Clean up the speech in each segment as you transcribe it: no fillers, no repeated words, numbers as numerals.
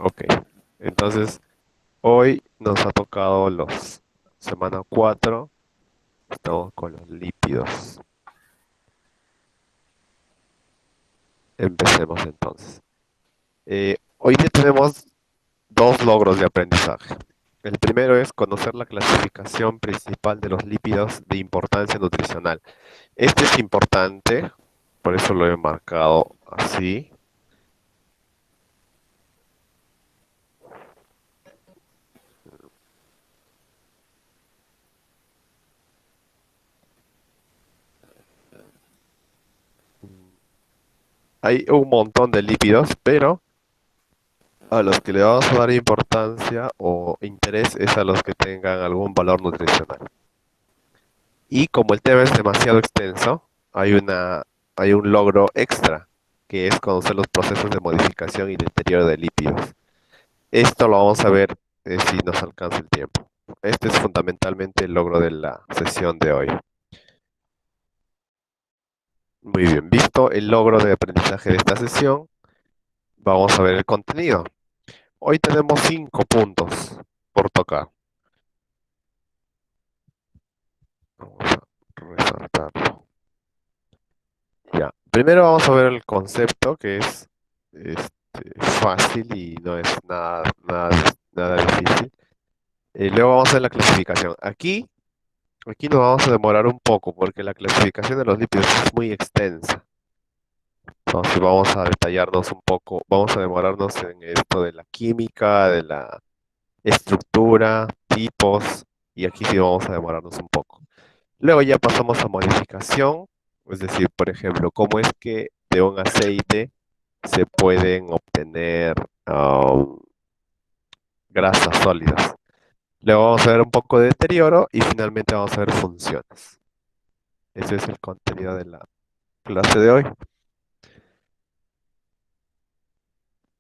Ok, entonces hoy nos ha tocado los semana 4. Estamos con los lípidos. Empecemos entonces. Hoy día tenemos dos logros de aprendizaje. El primero es conocer la clasificación principal de los lípidos de importancia nutricional. Este es importante, por eso lo he marcado así. Hay un montón de lípidos, pero a los que le vamos a dar importancia o interés es a los que tengan algún valor nutricional. Y como el tema es demasiado extenso, hay un logro extra, que es conocer los procesos de modificación y deterioro de lípidos. Esto lo vamos a ver si nos alcanza el tiempo. Este es fundamentalmente el logro de la sesión de hoy. Muy bien, visto el logro de aprendizaje de esta sesión, vamos a ver el contenido. Hoy tenemos 5 puntos por tocar. Vamos a resaltarlo. Ya. Primero vamos a ver el concepto, que es fácil y no es nada difícil. Luego vamos a ver la clasificación. Aquí nos vamos a demorar un poco porque la clasificación de los lípidos es muy extensa. Entonces vamos a detallarnos un poco, vamos a demorarnos en esto de la química, de la estructura, tipos, y aquí sí vamos a demorarnos un poco. Luego ya pasamos a modificación, es decir, por ejemplo, cómo es que de un aceite se pueden obtener grasas sólidas. Luego vamos a ver un poco de deterioro y finalmente vamos a ver funciones. Ese es el contenido de la clase de hoy.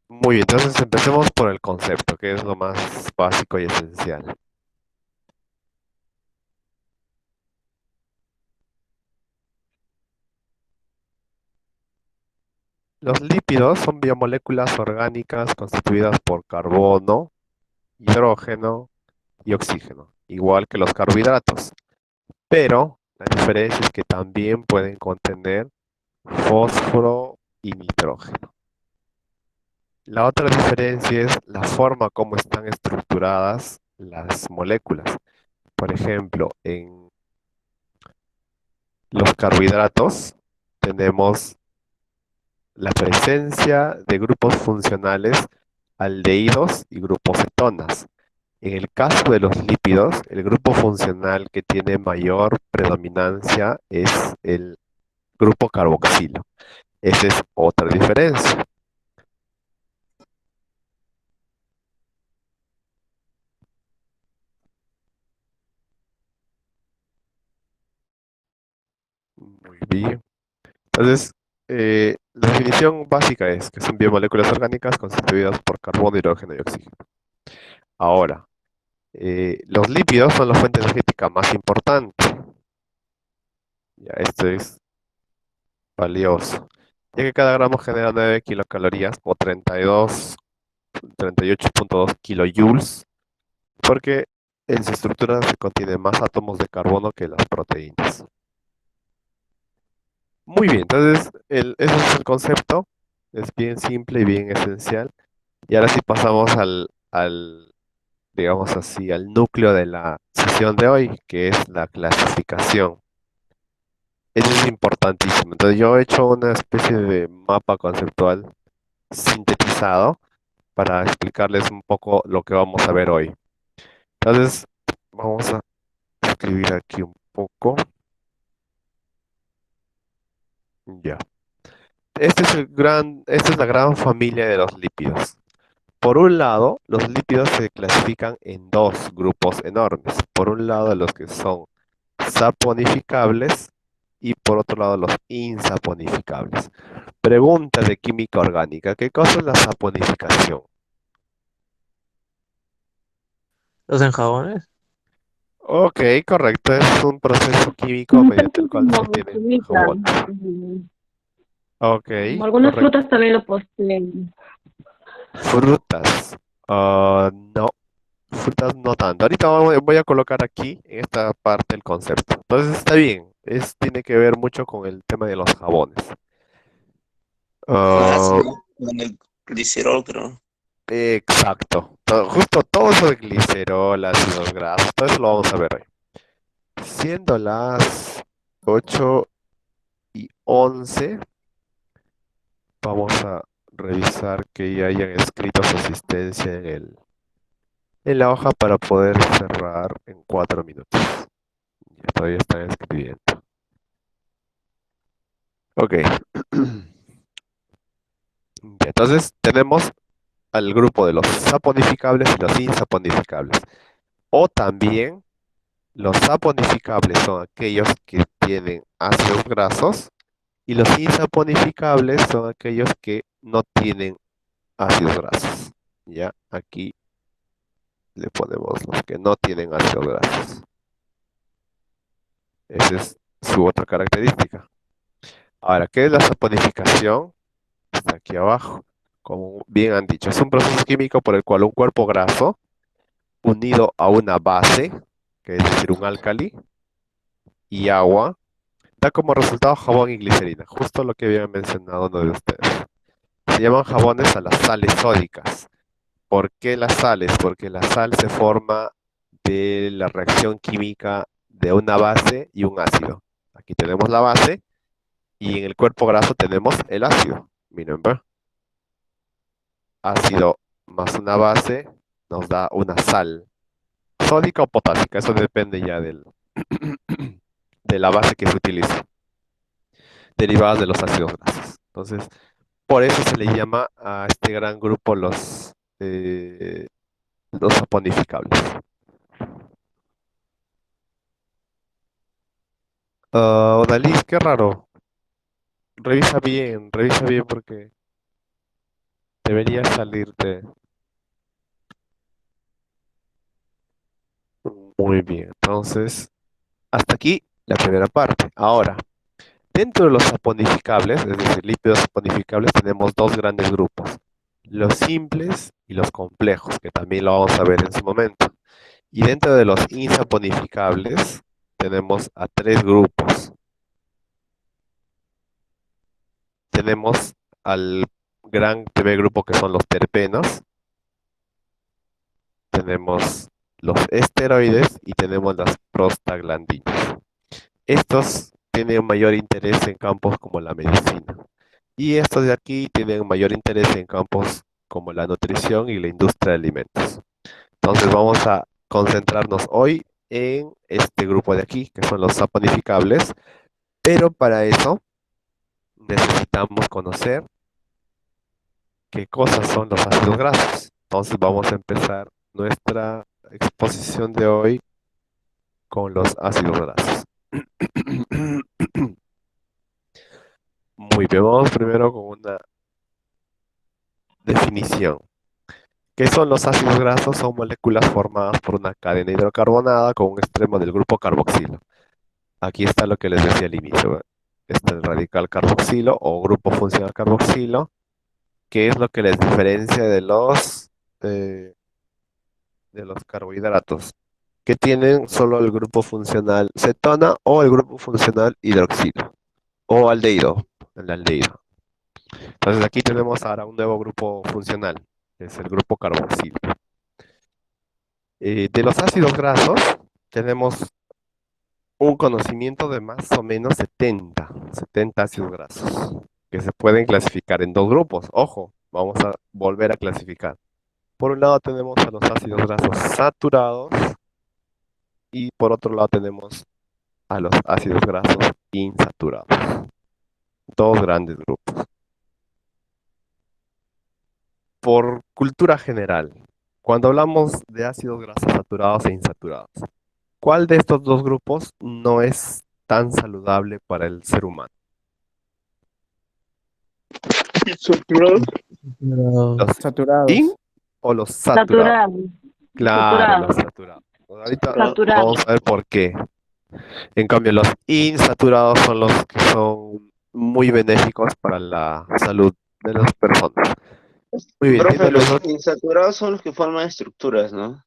Muy bien, entonces empecemos por el concepto, que es lo más básico y esencial. Los lípidos son biomoléculas orgánicas constituidas por carbono, hidrógeno y oxígeno, igual que los carbohidratos. Pero la diferencia es que también pueden contener fósforo y nitrógeno. La otra diferencia es la forma como están estructuradas las moléculas. Por ejemplo, en los carbohidratos tenemos la presencia de grupos funcionales aldehídos y grupos cetonas. En el caso de los lípidos, el grupo funcional que tiene mayor predominancia es el grupo carboxilo. Esa es otra diferencia. Muy bien. Entonces, la definición básica es que son biomoléculas orgánicas constituidas por carbono, hidrógeno y oxígeno. Ahora, los lípidos son la fuente energética más importante. Ya, esto es valioso, ya que cada gramo genera 9 kilocalorías o 38,2 kilojoules, porque en su estructura se contiene más átomos de carbono que las proteínas. Muy bien, entonces ese es el concepto, es bien simple y bien esencial. Y ahora sí pasamos digamos así, al núcleo de la sesión de hoy, que es la clasificación. Eso es importantísimo. Entonces yo he hecho una especie de mapa conceptual sintetizado para explicarles un poco lo que vamos a ver hoy. Entonces, vamos a escribir aquí un poco. Ya. Esta es la gran familia de los lípidos. Por un lado, los lípidos se clasifican en dos grupos enormes. Por un lado, los que son saponificables y por otro lado, los insaponificables. Pregunta de química orgánica. ¿Qué cosa es la saponificación? Los enjabones. Ok, correcto. Es un proceso químico Un mediante el tanto cual se como obtienen fruta. jabones. Ok, Como algunas correcto. frutas también lo poseen. Frutas. No, frutas no tanto. Ahorita voy a colocar aquí en esta parte el concepto. Entonces está bien. Tiene que ver mucho con el tema de los jabones. Con Ah, ácido, con el glicerol, creo. exacto. Justo todo eso de glicerol, ácidos grasos, todo eso lo vamos a ver hoy. Siendo las 8:11, vamos a revisar que ya hayan escrito su asistencia en la hoja para poder cerrar en 4 minutos. Ya todavía están escribiendo. Ok. Ya, entonces tenemos al grupo de los saponificables y los insaponificables. O también los saponificables son aquellos que tienen ácidos grasos y los insaponificables son aquellos que no tienen ácidos grasos. Ya, aquí le ponemos los que no tienen ácidos grasos. Esa es su otra característica. Ahora, ¿qué es la saponificación? Está aquí abajo. Como bien han dicho, es un proceso químico por el cual un cuerpo graso unido a una base, que es decir, un álcali y agua, da como resultado jabón y glicerina, justo lo que habían mencionado uno de ustedes. Se llaman jabones a las sales sódicas. ¿Por qué las sales? Porque la sal se forma de la reacción química de una base y un ácido. Aquí tenemos la base y en el cuerpo graso tenemos el ácido. Miren, ¿ve? Ácido más una base nos da una sal, sódica o potásica, eso depende ya de la base que se utilice, derivadas de los ácidos grasos. Entonces, por eso se le llama a este gran grupo los saponificables. Odalis, qué raro. Revisa bien porque debería salirte muy bien. Entonces, hasta aquí la primera parte. Ahora, dentro de los saponificables, es decir, lípidos saponificables, tenemos dos grandes grupos, los simples y los complejos, que también lo vamos a ver en su momento. Y dentro de los insaponificables, tenemos a tres grupos. Tenemos al gran primer grupo que son los terpenos, tenemos los esteroides y tenemos las prostaglandinas. Estos tienen mayor interés en campos como la medicina. Y estos de aquí tienen mayor interés en campos como la nutrición y la industria de alimentos. Entonces vamos a concentrarnos hoy en este grupo de aquí, que son los saponificables, pero para eso necesitamos conocer qué cosas son los ácidos grasos. Entonces vamos a empezar nuestra exposición de hoy con los ácidos grasos. Muy bien, vamos primero con una definición. ¿Qué son los ácidos grasos? Son moléculas formadas por una cadena hidrocarbonada con un extremo del grupo carboxilo. Aquí está lo que les decía al inicio, ¿ve? Está el radical carboxilo o grupo funcional carboxilo, que es lo que les diferencia eh, de los carbohidratos, que tienen solo el grupo funcional cetona o el grupo funcional hidroxilo o aldehído, el aldehído. Entonces aquí tenemos ahora un nuevo grupo funcional, que es el grupo carboxilo. De los ácidos grasos tenemos un conocimiento de más o menos 70 ácidos grasos, que se pueden clasificar en dos grupos. Ojo, vamos a volver a clasificar. Por un lado tenemos a los ácidos grasos saturados y por otro lado tenemos a los ácidos grasos insaturados. Dos grandes grupos. Por cultura general, cuando hablamos de ácidos grasos saturados e insaturados, ¿cuál de estos dos grupos no es tan saludable para el ser humano? Saturados. Pero, ¿Los in Saturados. o los saturados? Saturado, Claro, los saturado, saturados. Ahorita saturado. vamos a ver por qué. En cambio, los insaturados son los que son muy benéficos para la salud de las personas. Muy bien, Profe, tiene los los dos. insaturados son los que forman estructuras, ¿no?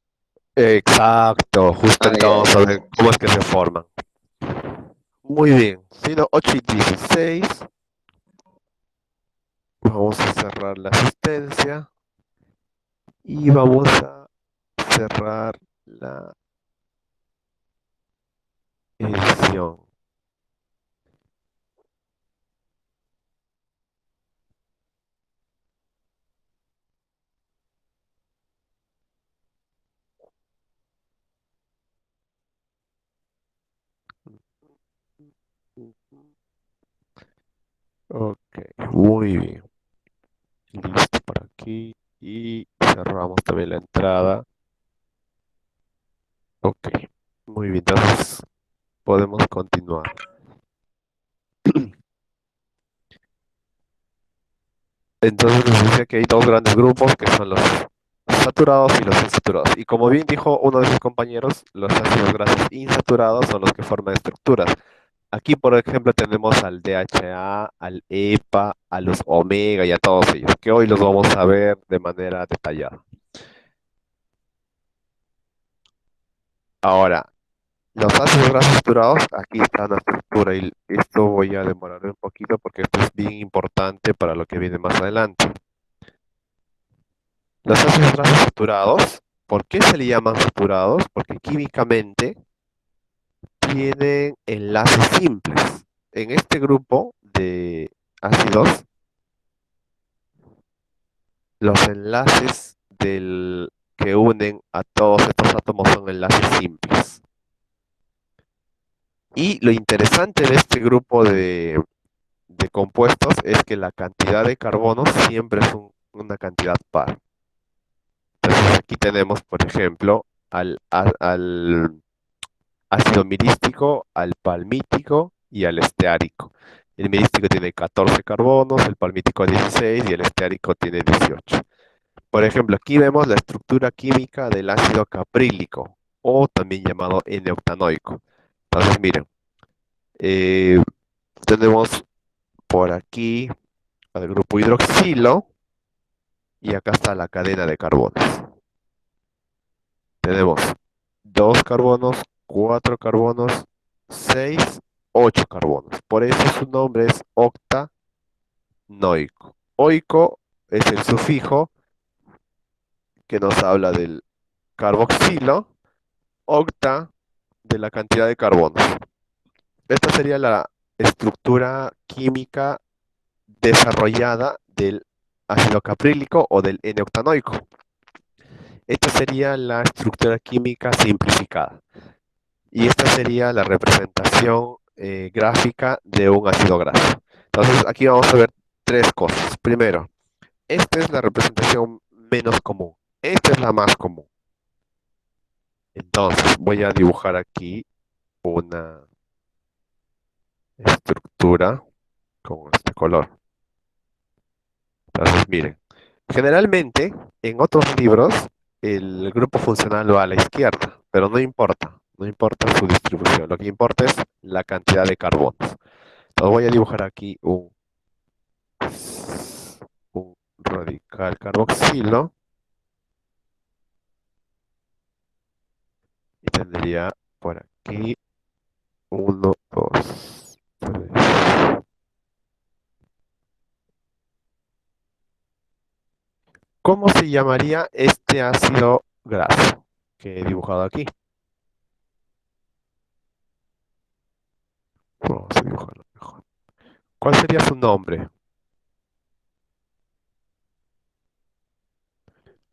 Exacto, justo Ah, ahorita ya, vamos a ya. ver cómo es que se forman. Muy bien, siendo 8:16, vamos a cerrar la asistencia y vamos a cerrar la edición. Ok, muy bien. Listo por aquí. Y cerramos también la entrada. Ok, muy bien. Entonces podemos continuar. Entonces nos dice que hay dos grandes grupos que son los saturados y los insaturados. Y como bien dijo uno de sus compañeros, los ácidos grasos insaturados son los que forman estructuras. Aquí, por ejemplo, tenemos al DHA, al EPA, a los omega y a todos ellos, que hoy los vamos a ver de manera detallada. Ahora, los ácidos grasos saturados, aquí está la estructura y esto voy a demorar un poquito porque esto es bien importante para lo que viene más adelante. Los ácidos grasos saturados, ¿por qué se le llaman saturados? Porque químicamente tienen enlaces simples. En este grupo de ácidos, los enlaces que unen a todos estos átomos son enlaces simples. Y lo interesante de este grupo de compuestos es que la cantidad de carbono siempre es una cantidad par. Entonces aquí tenemos, por ejemplo, al ácido mirístico, al palmítico y al esteárico. El mirístico tiene 14 carbonos, el palmítico 16 y el esteárico tiene 18. Por ejemplo, aquí vemos la estructura química del ácido caprílico o también llamado N-octanoico. Entonces, miren, eh, tenemos por aquí al grupo hidroxilo y acá está la cadena de carbonos. Tenemos 2 carbonos, 4 carbonos, 6, 8 carbonos. Por eso su nombre es octanoico. Oico es el sufijo que nos habla del carboxilo, octa de la cantidad de carbonos. Esta sería la estructura química desarrollada del ácido caprílico o del N-octanoico. Esta sería la estructura química simplificada. Y esta sería la representación gráfica de un ácido graso. Entonces, aquí vamos a ver tres cosas. Primero, esta es la representación menos común. Esta es la más común. Entonces, voy a dibujar aquí una estructura con este color. Entonces, miren, generalmente en otros libros el grupo funcional va a la izquierda, pero no importa, no importa su distribución, lo que importa es la cantidad de carbonos. Entonces voy a dibujar aquí un radical carboxilo y tendría por aquí uno, dos, tres. ¿Cómo se llamaría este ácido graso que he dibujado aquí? Vamos a dibujarlo mejor. ¿Cuál sería su nombre?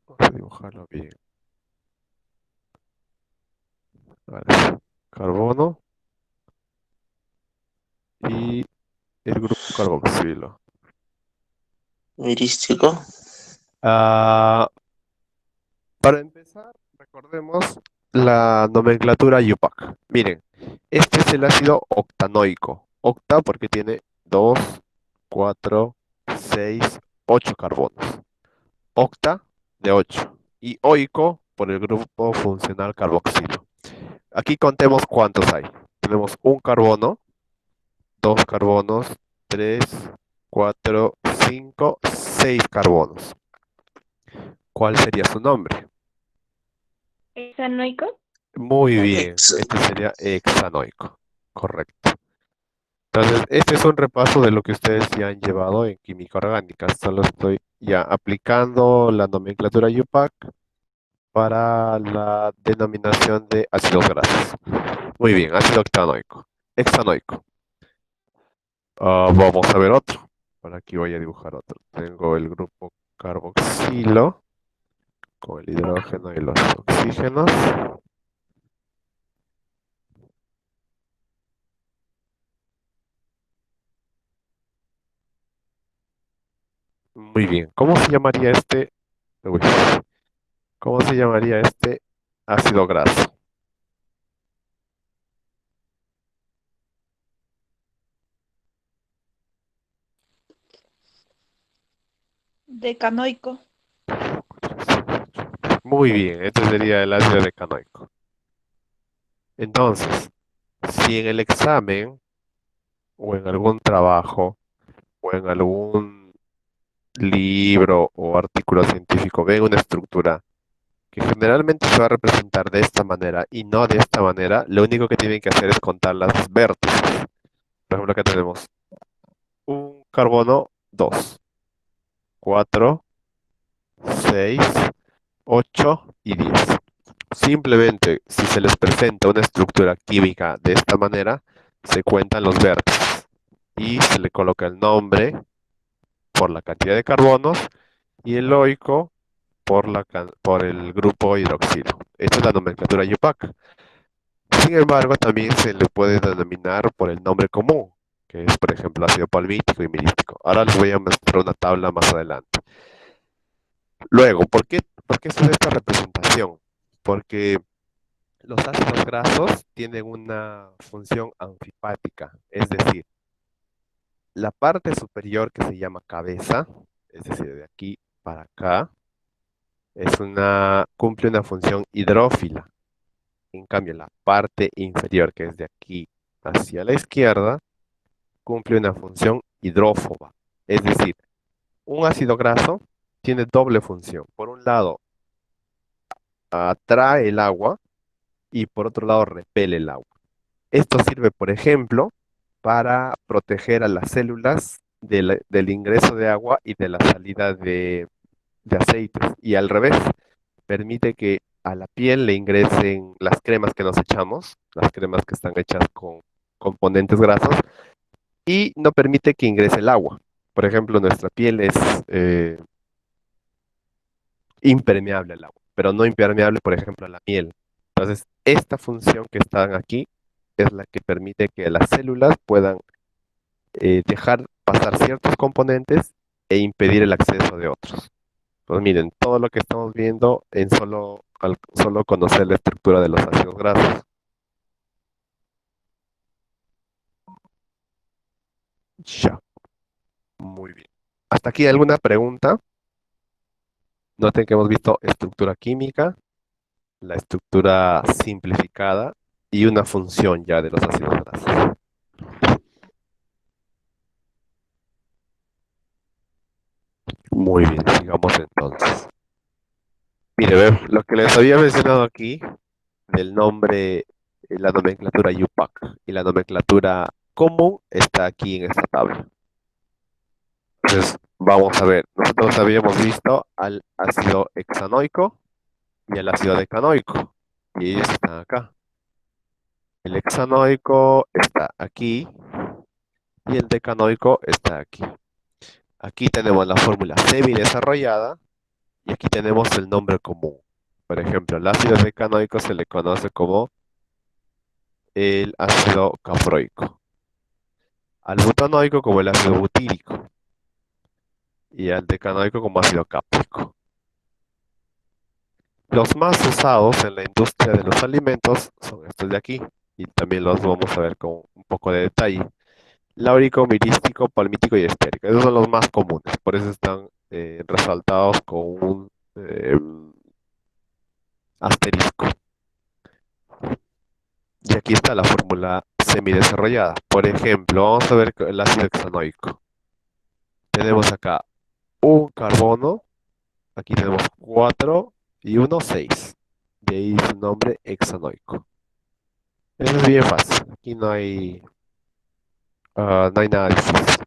Vamos a dibujarlo bien. Vale. Carbono y el grupo carboxilo. Mirístico. Ah, para empezar, recordemos la nomenclatura IUPAC. Miren, este es el ácido octanoico. Octa porque tiene 2, 4, 6, 8 carbonos. Octa de 8. Y oico por el grupo funcional carboxilo. Aquí contemos cuántos hay. Tenemos un carbono, dos carbonos, tres, cuatro, cinco, seis carbonos. ¿Cuál sería su nombre? ¿Hexanoico? Muy bien, Ex. este sería hexanoico, correcto. Entonces, este es un repaso de lo que ustedes ya han llevado en química orgánica. Solo estoy ya aplicando la nomenclatura UPAC para la denominación de ácidos grasos. Muy bien, ácido octanoico, hexanoico. Vamos a ver otro. Por aquí voy a dibujar otro. Tengo el grupo carboxilo con el hidrógeno y los oxígenos. Muy bien. ¿Cómo se llamaría este? Uy, ¿cómo se llamaría este ácido graso? Decanoico. Muy bien, este sería el ácido decanoico. Entonces, si en el examen o en algún trabajo o en algún libro o artículo científico ven una estructura que generalmente se va a representar de esta manera y no de esta manera, lo único que tienen que hacer es contar las vértices. Por ejemplo, acá tenemos un carbono 2, 4, 6, 8 y 10. Simplemente, si se les presenta una estructura química de esta manera, se cuentan los vértices y se le coloca el nombre por la cantidad de carbonos y el oico por el grupo hidroxilo. Esta es la nomenclatura IUPAC. Sin embargo, también se le puede denominar por el nombre común, que es, por ejemplo, ácido palmítico y mirístico. Ahora les voy a mostrar una tabla más adelante. Luego, ¿por qué se da esta representación? Porque los ácidos grasos tienen una función anfipática, es decir, la parte superior que se llama cabeza, es decir, de aquí para acá, cumple una función hidrófila. En cambio, la parte inferior, que es de aquí hacia la izquierda, cumple una función hidrófoba. Es decir, un ácido graso tiene doble función. Por un lado, atrae el agua y por otro lado, repele el agua. Esto sirve, por ejemplo, para proteger a las células del ingreso de agua y de la salida de aceites. Y al revés, permite que a la piel le ingresen las cremas que nos echamos, las cremas que están hechas con componentes grasos, y no permite que ingrese el agua. Por ejemplo, nuestra piel es eh, impermeable al agua, pero no impermeable, por ejemplo, a la miel. Entonces, esta función que están aquí es la que permite que las células puedan dejar pasar ciertos componentes e impedir el acceso de otros. Pues miren, todo lo que estamos viendo en solo conocer la estructura de los ácidos grasos. Ya, muy bien. ¿Hasta aquí alguna pregunta? Noten que hemos visto estructura química, la estructura simplificada y una función ya de los ácidos grasos. Muy bien, sigamos entonces. Mire, ve, lo que les había mencionado aquí del nombre, la nomenclatura UPAC y la nomenclatura común está aquí en esta tabla. Entonces, vamos a ver, nosotros habíamos visto al ácido hexanoico y al ácido decanoico, y ellos están acá. El hexanoico está aquí y el decanoico está aquí. Aquí tenemos la fórmula semi-desarrollada y aquí tenemos el nombre común. Por ejemplo, el ácido decanoico se le conoce como el ácido caproico, al butanoico como el ácido butírico y al decanoico como ácido cáprico. Los más usados en la industria de los alimentos son estos de aquí y también los vamos a ver con un poco de detalle. Láurico, mirístico, palmítico y estérico. Esos son los más comunes, por eso están resaltados con un asterisco. Y aquí está la fórmula semidesarrollada. Por ejemplo, vamos a ver el ácido hexanoico. Tenemos acá un carbono Aquí tenemos 4 y uno 6. De ahí su nombre hexanoico. Eso es bien fácil. Aquí no hay nada difícil.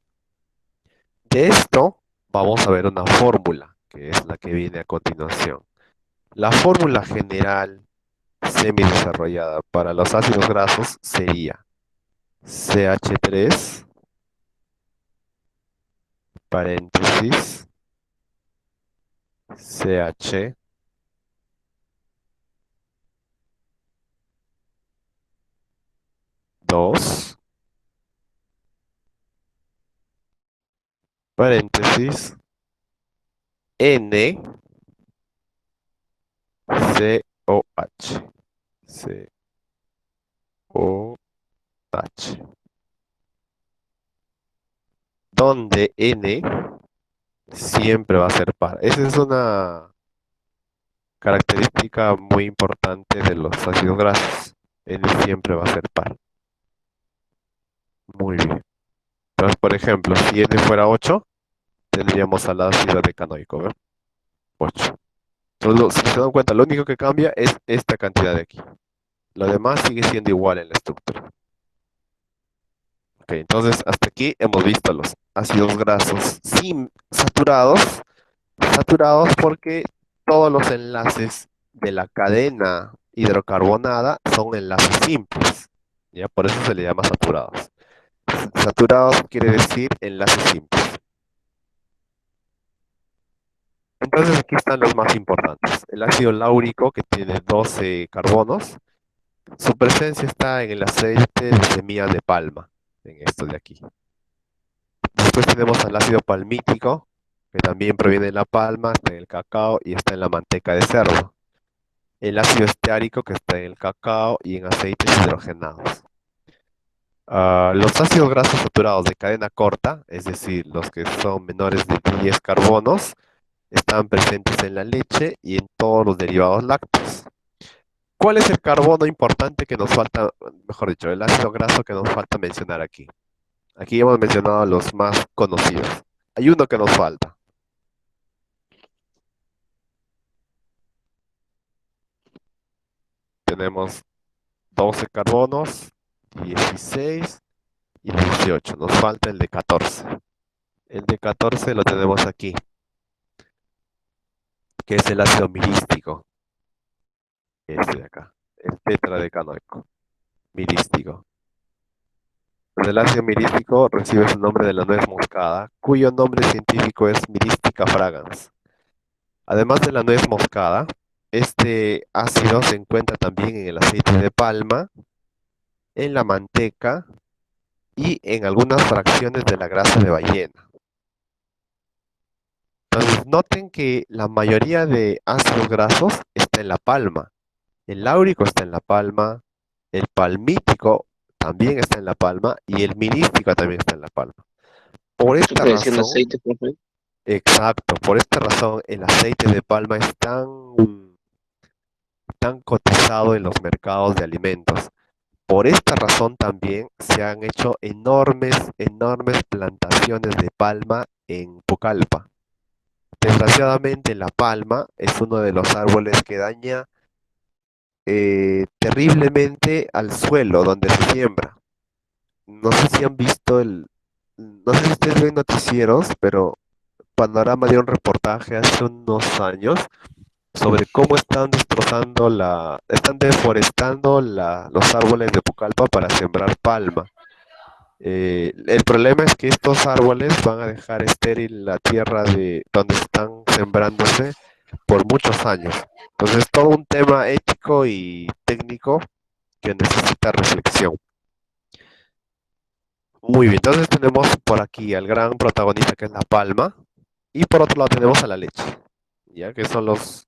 De esto vamos a ver una fórmula, que es la que viene a continuación. La fórmula general semidesarrollada para los ácidos grasos sería CH3, paréntesis, CH, dos, paréntesis, N, COH, COH, donde N siempre va a ser par. Esa es una característica muy importante de los ácidos grasos. N siempre va a ser par. Muy bien. Entonces, por ejemplo, si N fuera 8, tendríamos al ácido decanoico, ¿ve? 8. Entonces, si se dan cuenta, lo único que cambia es esta cantidad de aquí. Lo demás sigue siendo igual en la estructura. Ok, entonces hasta aquí hemos visto los ácidos grasos saturados. Saturados porque todos los enlaces de la cadena hidrocarbonada son enlaces simples. ¿Ya? Por eso se le llama saturados. Saturados quiere decir enlaces simples. Entonces aquí están los más importantes. El ácido láurico, que tiene 12 carbonos, su presencia está en el aceite de semillas de palma, en esto de aquí. Después tenemos al ácido palmítico, que también proviene de la palma, está en el cacao y está en la manteca de cerdo. El ácido esteárico, que está en el cacao y en aceites hidrogenados. Los ácidos grasos saturados de cadena corta, es decir, los que son menores de 10 carbonos, están presentes en la leche y en todos los derivados lácteos. ¿Cuál es el carbono importante que nos falta, mejor dicho, el ácido graso que nos falta mencionar aquí? Aquí hemos mencionado los más conocidos. Hay uno que nos falta. Tenemos 12 carbonos, 16 y 18. Nos falta el de 14. El de 14 lo tenemos aquí, que es el ácido mirístico. Este de acá, el tetradecanoico, mirístico. El ácido mirístico recibe su nombre de la nuez moscada, cuyo nombre científico es Myristica fragans. Además de la nuez moscada, este ácido se encuentra también en el aceite de palma, en la manteca y en algunas fracciones de la grasa de ballena. Entonces, noten que la mayoría de ácidos grasos está en la palma. El láurico está en la palma, el palmítico también está en la palma y el mirístico también está en la palma. Por ¿Tú esta puedes decir razón, aceite, profe? exacto, por esta razón el aceite de palma es tan cotizado en los mercados de alimentos. Por esta razón también se han hecho enormes plantaciones de palma en Pucallpa. Desgraciadamente la palma es uno de los árboles que daña terriblemente al suelo donde se siembra. No sé si han visto no sé si ustedes ven noticieros, pero Panorama dio un reportaje hace unos años sobre cómo están deforestando los árboles de Pucallpa para sembrar palma. El problema es que estos árboles van a dejar estéril la tierra de donde están sembrándose por muchos años. Entonces, es todo un tema ético y técnico que necesita reflexión. Muy bien, entonces tenemos por aquí al gran protagonista que es la palma y por otro lado tenemos a la leche, ya que son los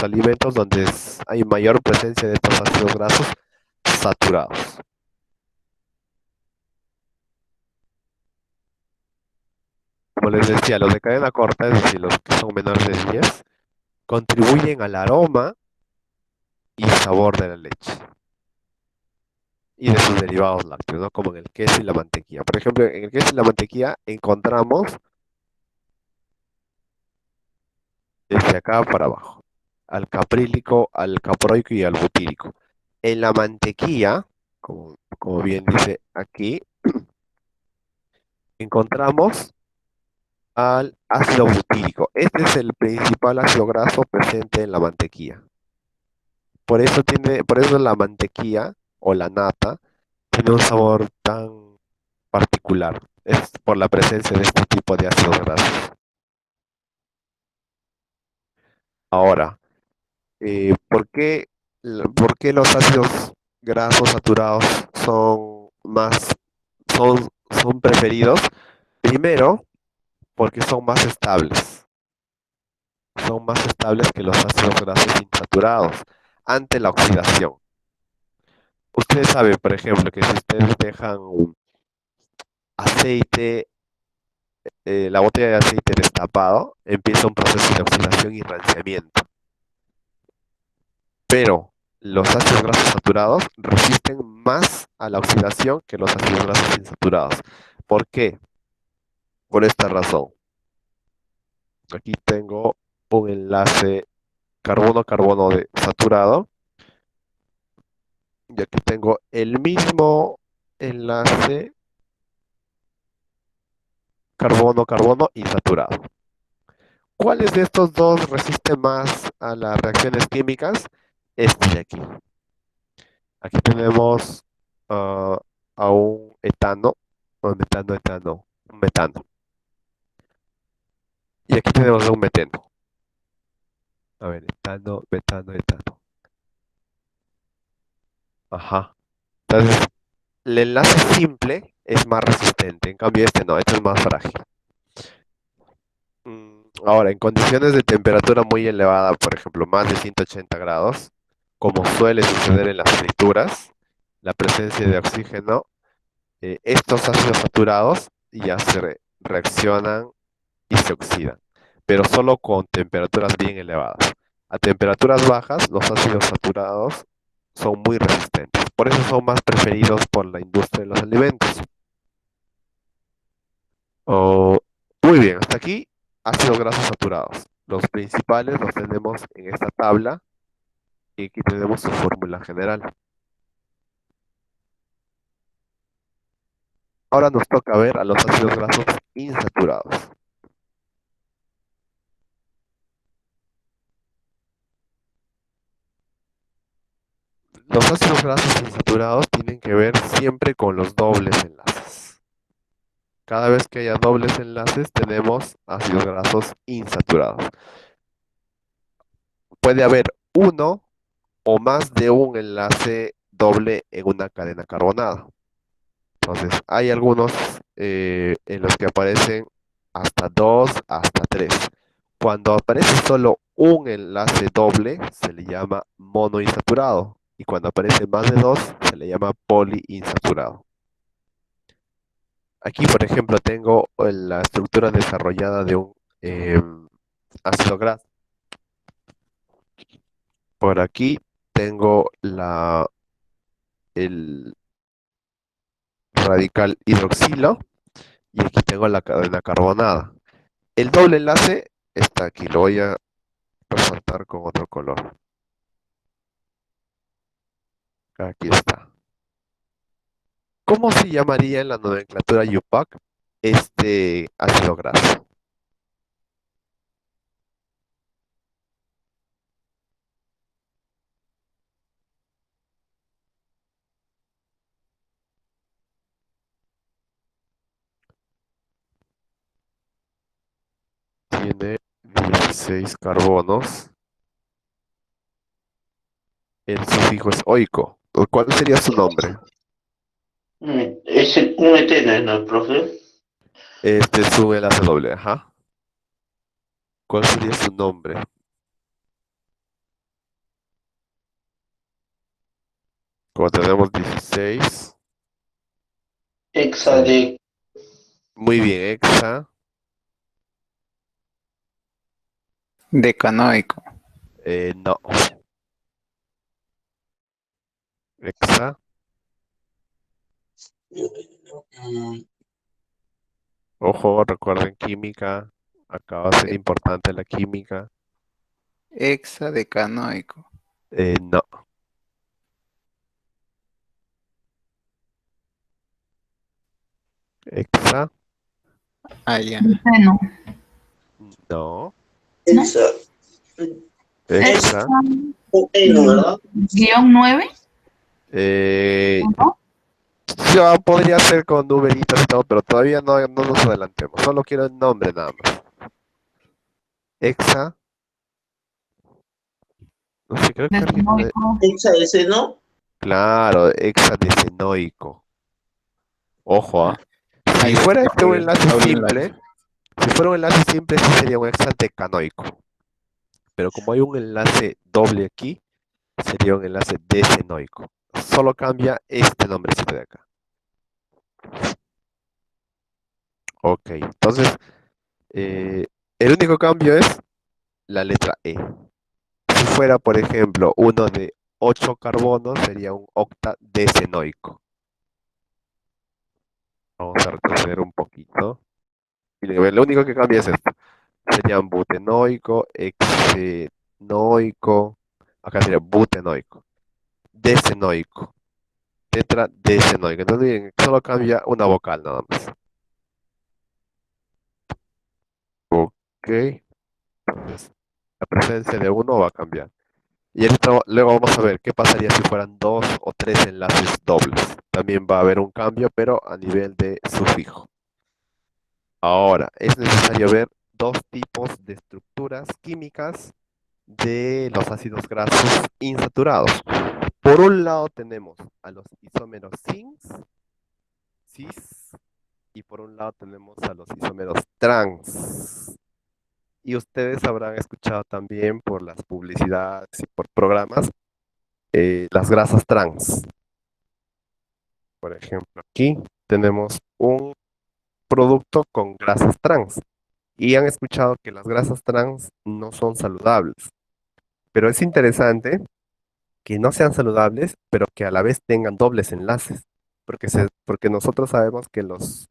alimentos donde hay mayor presencia de estos ácidos grasos saturados. Como les decía, los de cadena corta, es decir, los que son menores de 10, contribuyen al aroma y sabor de la leche y de sus derivados lácteos, ¿no? Como en el queso y la mantequilla. Por ejemplo, en el queso y la mantequilla encontramos desde acá para abajo, al caprílico, al caproico y al butírico. En la mantequilla, como bien dice aquí, encontramos al ácido butírico. Este es el principal ácido graso presente en la mantequilla. Por eso la mantequilla o la nata tiene un sabor tan particular. Es por la presencia de este tipo de ácidos grasos. Ahora, por qué los ácidos grasos saturados son son preferidos? Primero, porque son más estables. Son más estables que los ácidos grasos insaturados ante la oxidación. Ustedes saben, por ejemplo, que si ustedes dejan aceite, la botella de aceite destapado, empieza un proceso de oxidación y ranciamiento. Pero los ácidos grasos saturados resisten más a la oxidación que los ácidos grasos insaturados. ¿Por qué? Por esta razón. Aquí tengo un enlace carbono-carbono saturado y aquí tengo el mismo enlace carbono-carbono insaturado. ¿Cuáles de estos dos resisten más a las reacciones químicas? Este de aquí. Aquí tenemos ah, a un etano, un metano. Y aquí tenemos a un meteno. A ver, etano, metano, etano. Ajá. Entonces, el enlace simple es más resistente, en cambio este no, este es más frágil. Ahora, en condiciones de temperatura muy elevada, por ejemplo, más de 180 grados, como suele suceder en las frituras, la presencia de oxígeno, estos ácidos saturados ya reaccionan y se oxidan, pero solo con temperaturas bien elevadas. A temperaturas bajas, los ácidos saturados son muy resistentes, por eso son más preferidos por la industria de los alimentos. Oh, muy bien, hasta aquí ácidos grasos saturados. Los principales los tenemos en esta tabla y aquí tenemos su fórmula general. Ahora nos toca ver a los ácidos grasos insaturados. Los ácidos grasos insaturados tienen que ver siempre con los dobles enlaces. Cada vez que haya dobles enlaces tenemos ácidos grasos insaturados. Puede haber uno o más de un enlace doble en una cadena carbonada. Entonces, hay algunos en los que aparecen hasta dos, hasta tres. Cuando aparece solo un enlace doble, se le llama monoinsaturado. Y cuando aparece más de dos, se le llama poliinsaturado. Aquí, por ejemplo, tengo la estructura desarrollada de un ácido graso. Por aquí tengo el radical hidroxilo y aquí tengo la cadena carbonada. El doble enlace está aquí, lo voy a resaltar con otro color. Aquí está. ¿Cómo se llamaría en la nomenclatura IUPAC este ácido graso? Tiene 16 carbonos. El sufijo es oico. ¿Cuál sería su nombre? Es un eteno, ¿no, profe? Este es un enlace doble, ajá. ¿Cuál sería su nombre? Como tenemos 16. Hexa de Muy bien, hexa. Decanoico. No. Hexa. Mm, Ojo, recuerden química. Acá va a ser importante la química. Hexadecanoico. No. Hexa, Ah, ya. Buteno. no. Hexa. Hexa, ¿Verdad? Guión 9, eh, ¿no? ya podría ser con numeritos y todo, pero todavía no nos adelantemos. Solo quiero el nombre nada más. Hexa, no sé, creo que alguien Decenoico. Hexa ese, ¿no? claro, hexadecenoico. Ojo, ¿ah? Si Ahí fuera está, este un Paul, enlace Paul simple, enlace. si fuera un enlace simple, sí sería un hexadecanoico. Pero como hay un enlace doble aquí, sería un enlace decenoico. Solo cambia este nombrecito de acá. Ok, entonces, el único cambio es la letra E. Si fuera, por ejemplo, uno de 8 carbonos, sería un octadecenoico. Vamos a retroceder un poquito. Miren, lo único que cambia es esto. Serían butenoico, hexenoico, acá sería butenoico, decenoico, tetradecenoico. Entonces, miren, solo cambia una vocal nada más. Ok, entonces la presencia de uno va a cambiar. Y luego vamos a ver qué pasaría si fueran dos o tres enlaces dobles. También va a haber un cambio, pero a nivel de sufijo. Ahora, es necesario ver dos tipos de estructuras químicas de los ácidos grasos insaturados. Por un lado tenemos a los isómeros cis, y por un lado tenemos a los isómeros trans. Y ustedes habrán escuchado también por las publicidades y por programas las grasas trans. Por ejemplo, aquí tenemos un producto con grasas trans. Y han escuchado que las grasas trans no son saludables. Pero es interesante que no sean saludables, pero que a la vez tengan dobles enlaces. Porque nosotros sabemos que los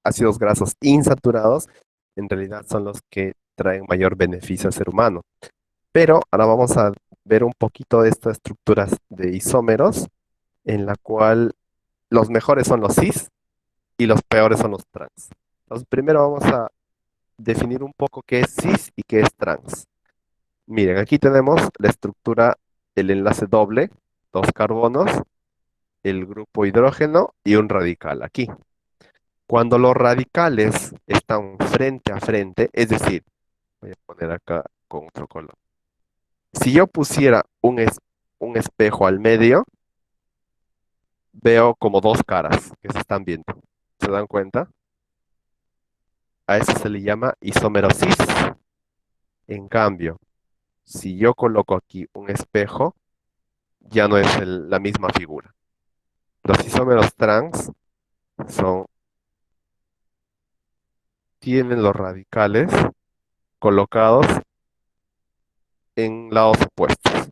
ácidos grasos insaturados en realidad son los que traen mayor beneficio al ser humano. Pero ahora vamos a ver un poquito de estas estructuras de isómeros, en la cual los mejores son los cis y los peores son los trans. Entonces, primero vamos a definir un poco qué es cis y qué es trans. Miren, aquí tenemos la estructura, el enlace doble, dos carbonos, el grupo hidrógeno y un radical aquí. Cuando los radicales están frente a frente, es decir, voy a poner acá con otro color. Si yo pusiera un espejo al medio, veo como dos caras que se están viendo. ¿Se dan cuenta? A eso se le llama isómero cis. En cambio, si yo coloco aquí un espejo, ya no es la misma figura. Los isómeros trans son, tienen los radicales colocados en lados opuestos.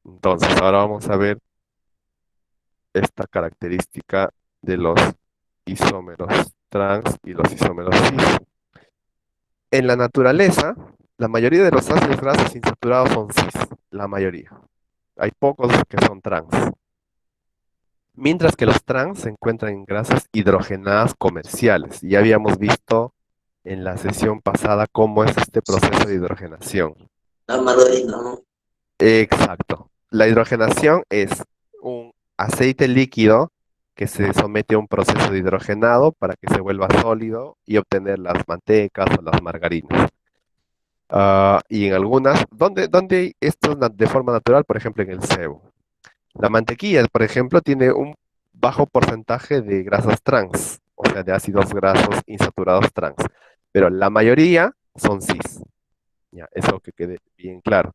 Entonces, ahora vamos a ver esta característica de los isómeros trans y los isómeros cis. En la naturaleza, la mayoría de los ácidos grasos insaturados son cis, la mayoría. Hay pocos que son trans. Mientras que los trans se encuentran en grasas hidrogenadas comerciales. Ya habíamos visto en la sesión pasada cómo es este proceso de hidrogenación. La margarina, ¿no? Exacto. La hidrogenación es un aceite líquido que se somete a un proceso de hidrogenado para que se vuelva sólido y obtener las mantecas o las margarinas. Y en algunas, ¿dónde esto es de forma natural? Por ejemplo, en el cebo. La mantequilla, por ejemplo, tiene un bajo porcentaje de grasas trans, o sea, de ácidos grasos insaturados trans, pero la mayoría son cis. Ya, eso que quede bien claro.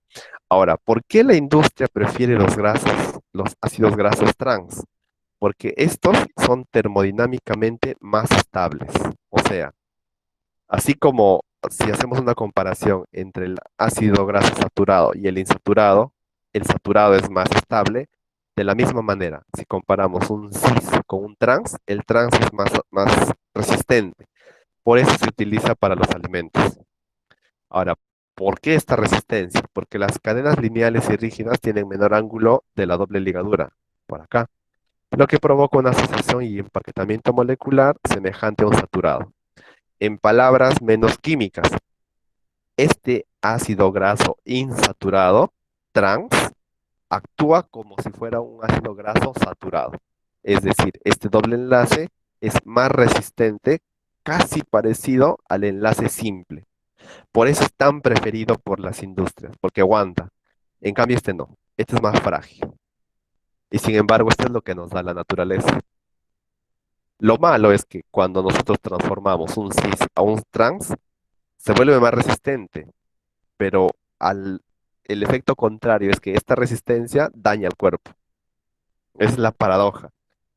Ahora, ¿por qué la industria prefiere los ácidos grasos trans? Porque estos son termodinámicamente más estables. O sea, así como si hacemos una comparación entre el ácido graso saturado y el saturado es más estable. De la misma manera, si comparamos un cis con un trans, el trans es más resistente. Por eso se utiliza para los alimentos. Ahora, ¿por qué esta resistencia? Porque las cadenas lineales y rígidas tienen menor ángulo de la doble ligadura, por acá, lo que provoca una asociación y empaquetamiento molecular semejante a un saturado. En palabras menos químicas, este ácido graso insaturado, trans, actúa como si fuera un ácido graso saturado. Es decir, este doble enlace es más resistente, casi parecido al enlace simple. Por eso es tan preferido por las industrias, porque aguanta. En cambio, este no. Este es más frágil. Y sin embargo, esto es lo que nos da la naturaleza. Lo malo es que cuando nosotros transformamos un cis a un trans, se vuelve más resistente, pero el efecto contrario es que esta resistencia daña al cuerpo. Esa es la paradoja.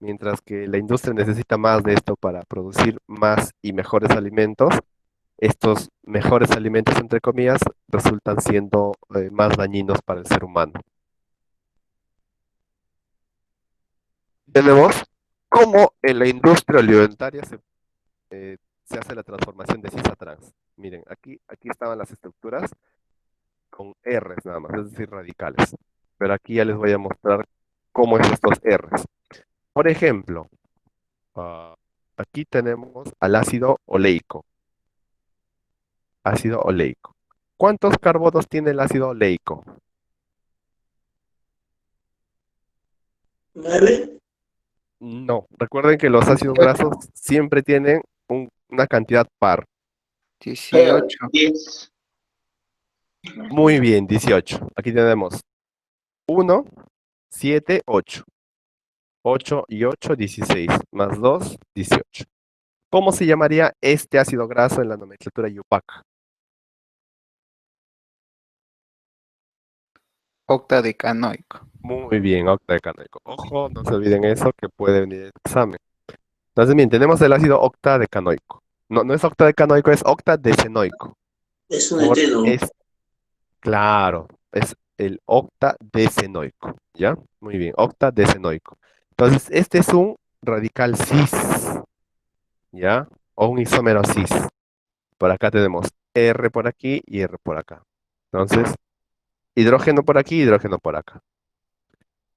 Mientras que la industria necesita más de esto para producir más y mejores alimentos, estos mejores alimentos, entre comillas, resultan siendo más dañinos para el ser humano. Tenemos cómo en la industria alimentaria se hace la transformación de cis a trans. Miren, aquí estaban las estructuras con R's nada más, es decir, radicales. Pero aquí ya les voy a mostrar cómo es estos R's. Por ejemplo, aquí tenemos al ácido oleico. Ácido oleico. ¿Cuántos carbonos tiene el ácido oleico? 9. No. Recuerden que los ácidos grasos siempre tienen una cantidad par. 18. 10. Muy bien, 18. Aquí tenemos 1, 7, 8. 8 y 8, 16. Más 2, 18. ¿Cómo se llamaría este ácido graso en la nomenclatura IUPAC? Octadecanoico. Muy bien, octadecanoico. Ojo, no se olviden eso que puede venir el examen. Entonces, bien, tenemos el ácido octadecanoico. No, no es octadecanoico, es octadecenoico. Es un Por eteno. claro, es el octadecenoico, ¿ya? Muy bien, octadecenoico. Entonces, este es un radical cis, ¿ya? O un isómero cis. Por acá tenemos R por aquí y R por acá. Entonces, hidrógeno por aquí, hidrógeno por acá.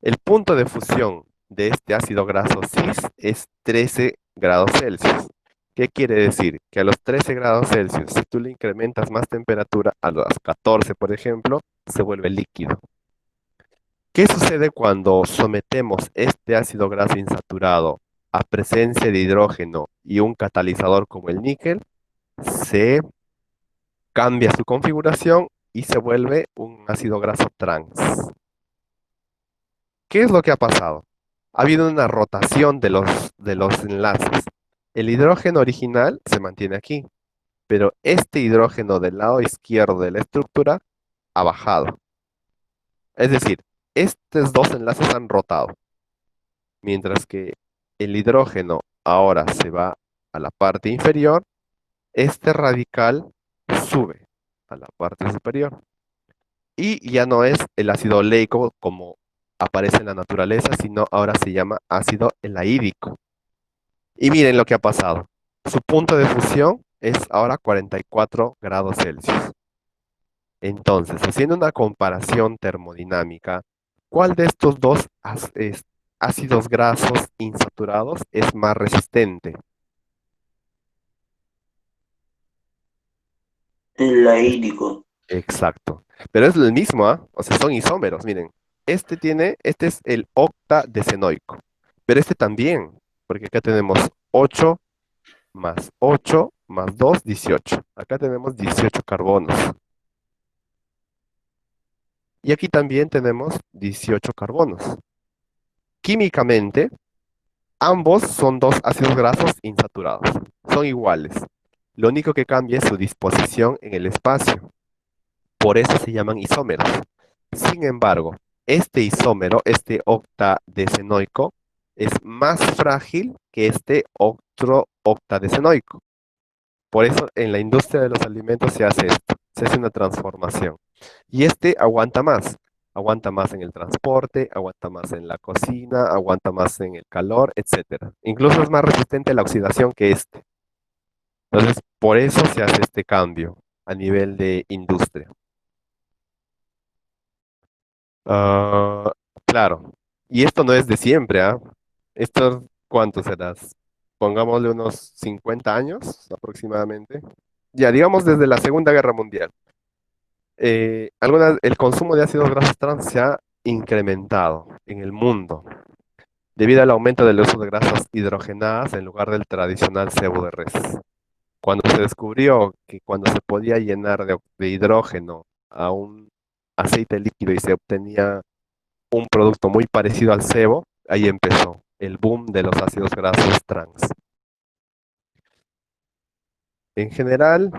El punto de fusión de este ácido graso cis es 13 grados Celsius. ¿Qué quiere decir? Que a los 13 grados Celsius, si tú le incrementas más temperatura, a los 14, por ejemplo, se vuelve líquido. ¿Qué sucede cuando sometemos este ácido graso insaturado a presencia de hidrógeno y un catalizador como el níquel? Se cambia su configuración y se vuelve un ácido graso trans. ¿Qué es lo que ha pasado? Ha habido una rotación de los enlaces. El hidrógeno original se mantiene aquí, pero este hidrógeno del lado izquierdo de la estructura ha bajado. Es decir, estos dos enlaces han rotado, mientras que el hidrógeno ahora se va a la parte inferior, este radical sube a la parte superior. Y ya no es el ácido oleico como aparece en la naturaleza, sino ahora se llama ácido elaídico. Y miren lo que ha pasado. Su punto de fusión es ahora 44 grados Celsius. Entonces, haciendo una comparación termodinámica, ¿cuál de estos dos ácidos grasos insaturados es más resistente? El laídico. Exacto. Pero es el mismo, ¿ah? O sea, son isómeros, miren. Este es el octadecenoico. Pero este también, porque acá tenemos 8 más 2, 18. Acá tenemos 18 carbonos. Y aquí también tenemos 18 carbonos. Químicamente, ambos son dos ácidos grasos insaturados. Son iguales. Lo único que cambia es su disposición en el espacio. Por eso se llaman isómeros. Sin embargo, este isómero, este octadecenoico, es más frágil que este otro octadecenoico. Por eso en la industria de los alimentos se hace esto, se hace una transformación. Y este aguanta más en el transporte, aguanta más en la cocina, aguanta más en el calor, etcétera. Incluso es más resistente a la oxidación que este. Entonces, por eso se hace este cambio a nivel de industria. Ah, claro, y esto no es de siempre, ¿ah? Esto, ¿cuánto serás? Pongámosle unos 50 años aproximadamente. Ya, digamos desde la Segunda Guerra Mundial. El consumo de ácidos grasos trans se ha incrementado en el mundo debido al aumento del uso de grasas hidrogenadas en lugar del tradicional cebo de res. Cuando se descubrió que cuando se podía llenar de hidrógeno a un aceite líquido y se obtenía un producto muy parecido al cebo, ahí empezó el boom de los ácidos grasos trans. En general,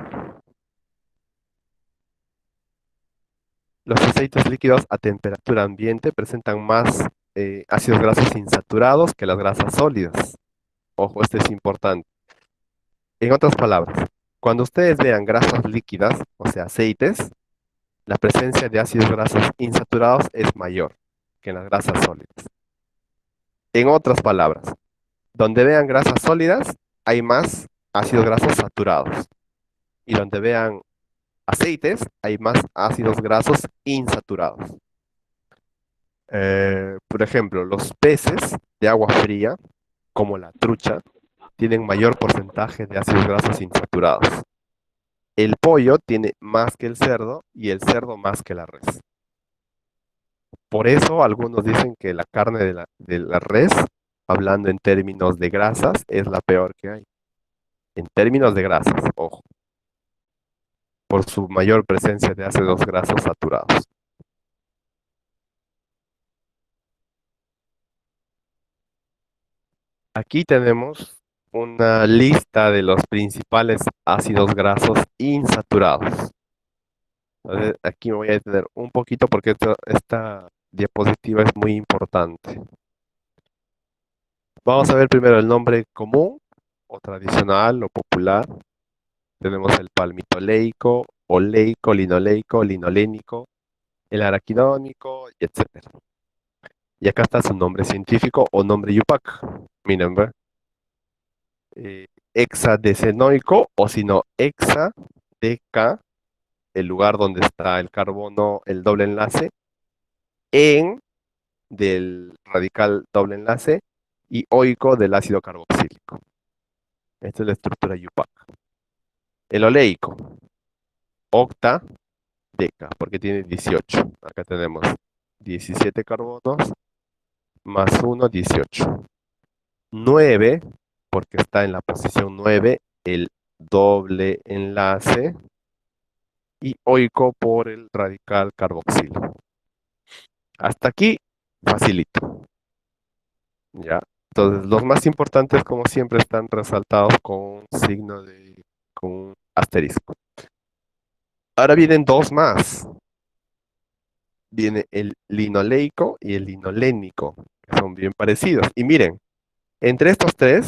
los aceites líquidos a temperatura ambiente presentan más ácidos grasos insaturados que las grasas sólidas. Ojo, este es importante. En otras palabras, cuando ustedes vean grasas líquidas, o sea, aceites, la presencia de ácidos grasos insaturados es mayor que en las grasas sólidas. En otras palabras, donde vean grasas sólidas, hay más ácidos grasos saturados. Y donde vean aceites, hay más ácidos grasos insaturados. Por ejemplo, los peces de agua fría, como la trucha, tienen mayor porcentaje de ácidos grasos insaturados. El pollo tiene más que el cerdo y el cerdo más que la res. Por eso algunos dicen que la carne de la res, hablando en términos de grasas, es la peor que hay. En términos de grasas, ojo, por su mayor presencia de ácidos grasos saturados. Aquí tenemos una lista de los principales ácidos grasos insaturados. Entonces, aquí me voy a detener un poquito porque esta diapositiva es muy importante. Vamos a ver primero el nombre común o tradicional o popular. Tenemos el palmitoleico, oleico, linoleico, linolénico, el araquidónico, y etcétera. Y acá está su nombre científico o nombre Yupac. Miren, ¿ve? Hexadecenoico o si no, hexadeca, el lugar donde está el carbono, el doble enlace, en del radical doble enlace y oico del ácido carboxílico. Esta es la estructura Yupac. El oleico, octadeca, porque tiene 18. Acá tenemos 17 carbonos más 1, 18. 9, porque está en la posición 9, el doble enlace, y oico por el radical carboxilo. Hasta aquí, facilito. ¿Ya? Entonces, los más importantes, como siempre, están resaltados con un signo con un asterisco. Ahora vienen dos más. Viene el linoleico y el linolénico, que son bien parecidos. Y miren, entre estos tres,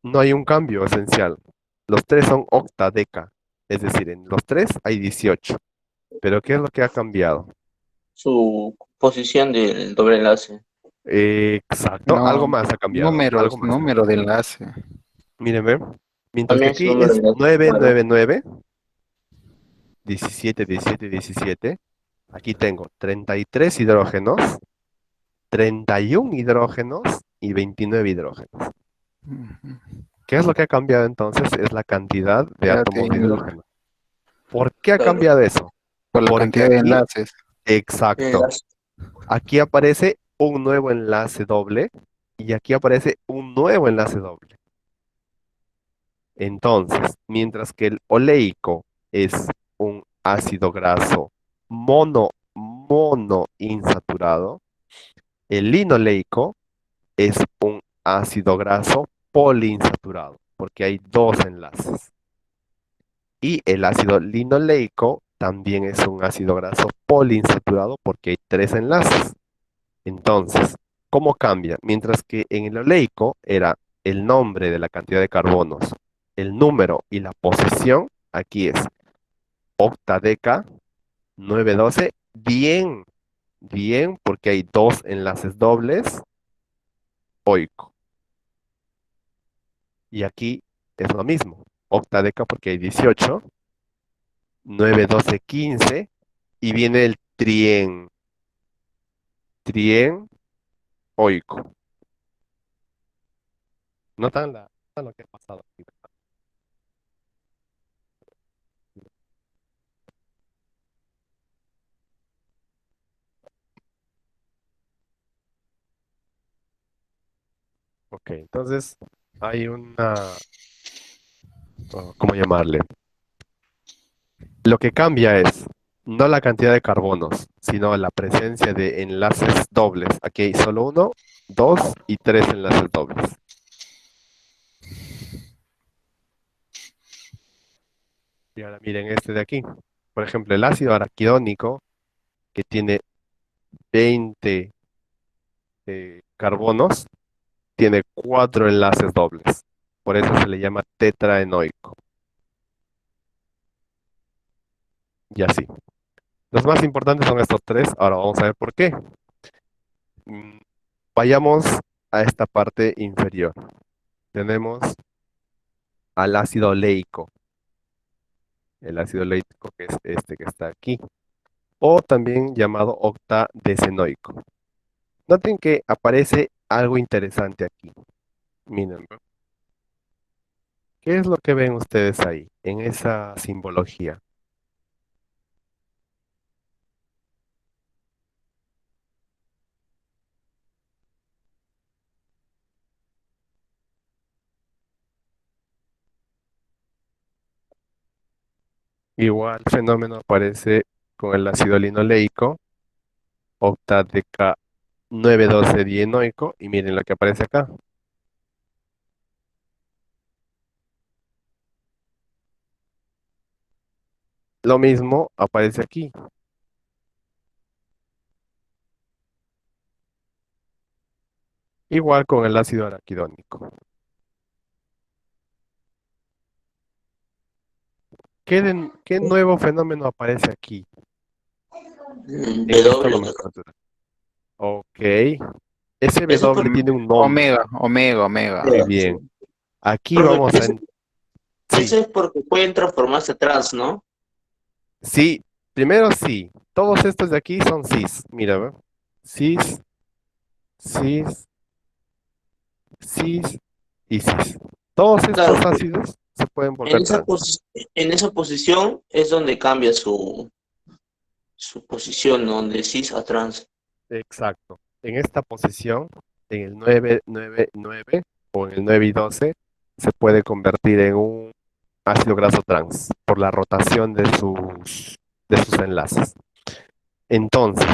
no hay un cambio esencial. Los tres son octadeca, es decir, en los tres hay 18. Pero ¿qué es lo que ha cambiado? Su posición del doble enlace. Exacto, algo No, más ha cambiado, algo más. número de enlace. Miren, ¿ven? Mientras que También su aquí número es de enlace. 9, 9, 9, 17, 17, 17. Aquí tengo 33 hidrógenos, 31 hidrógenos y 29 hidrógenos. Ujú. ¿Qué es lo que ha cambiado entonces? Es la cantidad de Ya átomos de tengo. hidrógeno. ¿Por qué ha Claro. cambiado eso? Por la Porque cantidad de aquí, enlaces. exacto, Enlace. aquí aparece un nuevo enlace doble y aquí aparece un nuevo enlace doble. Entonces, mientras que el oleico es un ácido graso monoinsaturado, el linoleico es un ácido graso poliinsaturado, porque hay dos enlaces. Y el ácido linoleico también es un ácido graso poliinsaturado porque hay tres enlaces. Entonces, ¿cómo cambia? Mientras que en el oleico era el nombre de la cantidad de carbonos, el número y la posición, aquí es octadeca 912, bien, bien, porque hay dos enlaces dobles, oico. Y aquí es lo mismo. Octadeca porque hay 18, 9, 12, 15 y viene el trienoico. ¿Notan notan lo que ha pasado aquí? Ok, entonces hay ¿cómo llamarle? Lo que cambia es no la cantidad de carbonos, sino la presencia de enlaces dobles. Aquí hay solo uno, dos y tres enlaces dobles. Y ahora miren este de aquí. Por ejemplo, el ácido araquidónico, que tiene 20 carbonos, tiene cuatro enlaces dobles. Por eso se le llama tetraenoico. Y así. Los más importantes son estos tres. Ahora vamos a ver por qué. Mm, Vayamos a esta parte inferior. Tenemos al ácido oleico. El ácido oleico que es este que está aquí. O también llamado octadecenoico. Noten que aparece algo interesante aquí. Miren, ¿no? ¿Qué es lo que ven ustedes ahí en esa simbología? Igual fenómeno aparece con el ácido linoleico, octadeca 9,12 dienoico, y miren lo que aparece acá. Lo mismo aparece aquí. Igual con el ácido araquidónico. ¿Qué nuevo fenómeno aparece aquí en esta W. nomenclatura? Ok. Ese Eso es W porque, tiene un nombre. Omega, omega, omega. Muy bien. Aquí profe, vamos a... Sí, eso es porque pueden transformarse trans, ¿no? sí. Primero sí. Todos estos de aquí son cis. Mira, ¿ve? Cis, cis, cis y cis. Todos Claro, estos ácidos se pueden en volver esa, trans. en esa posición es donde cambia su posición, ¿no? De cis a trans. Exacto. En esta posición, en el 9, 9, 9 o en el 9 y 12, se puede convertir en un ácido graso trans por la rotación de sus enlaces. Entonces,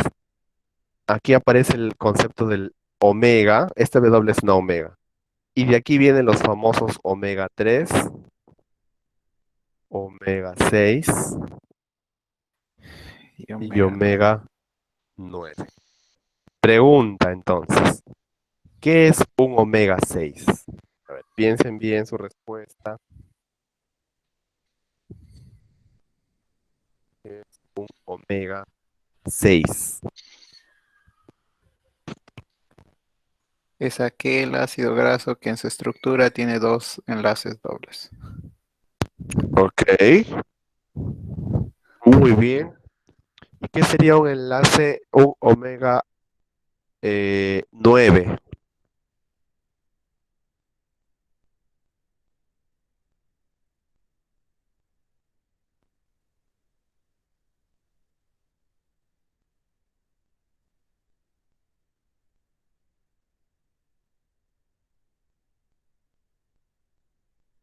aquí aparece el concepto del omega. Este W es una omega. Y de aquí vienen los famosos omega 3, omega 6 Y y omega. omega 9. Pregunta entonces, ¿qué es un omega 6? A ver, piensen bien su respuesta. ¿Qué es un omega 6? Es aquel ácido graso que en su estructura tiene dos enlaces dobles. Ok, muy bien. ¿Y qué sería un enlace, un omega 9?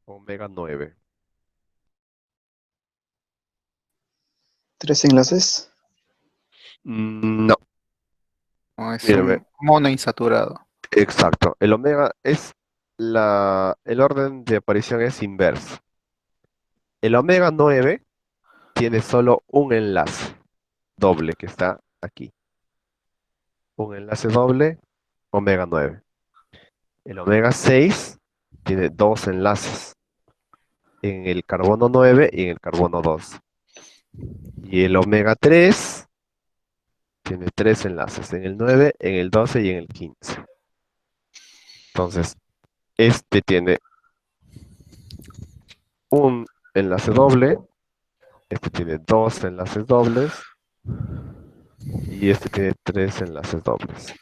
Omega 9. ¿Tres enlaces? No, No, es mírame, un monoinsaturado. exacto. El omega es el orden de aparición es inverso. El omega 9 tiene solo un enlace doble que está aquí. Un enlace doble, omega 9. El omega 6 tiene dos enlaces, en el carbono 9 y en el carbono 2. Y el omega 3 tiene tres enlaces, en el 9, en el 12 y en el 15. Entonces, este tiene un enlace doble, este tiene dos enlaces dobles y este tiene tres enlaces dobles.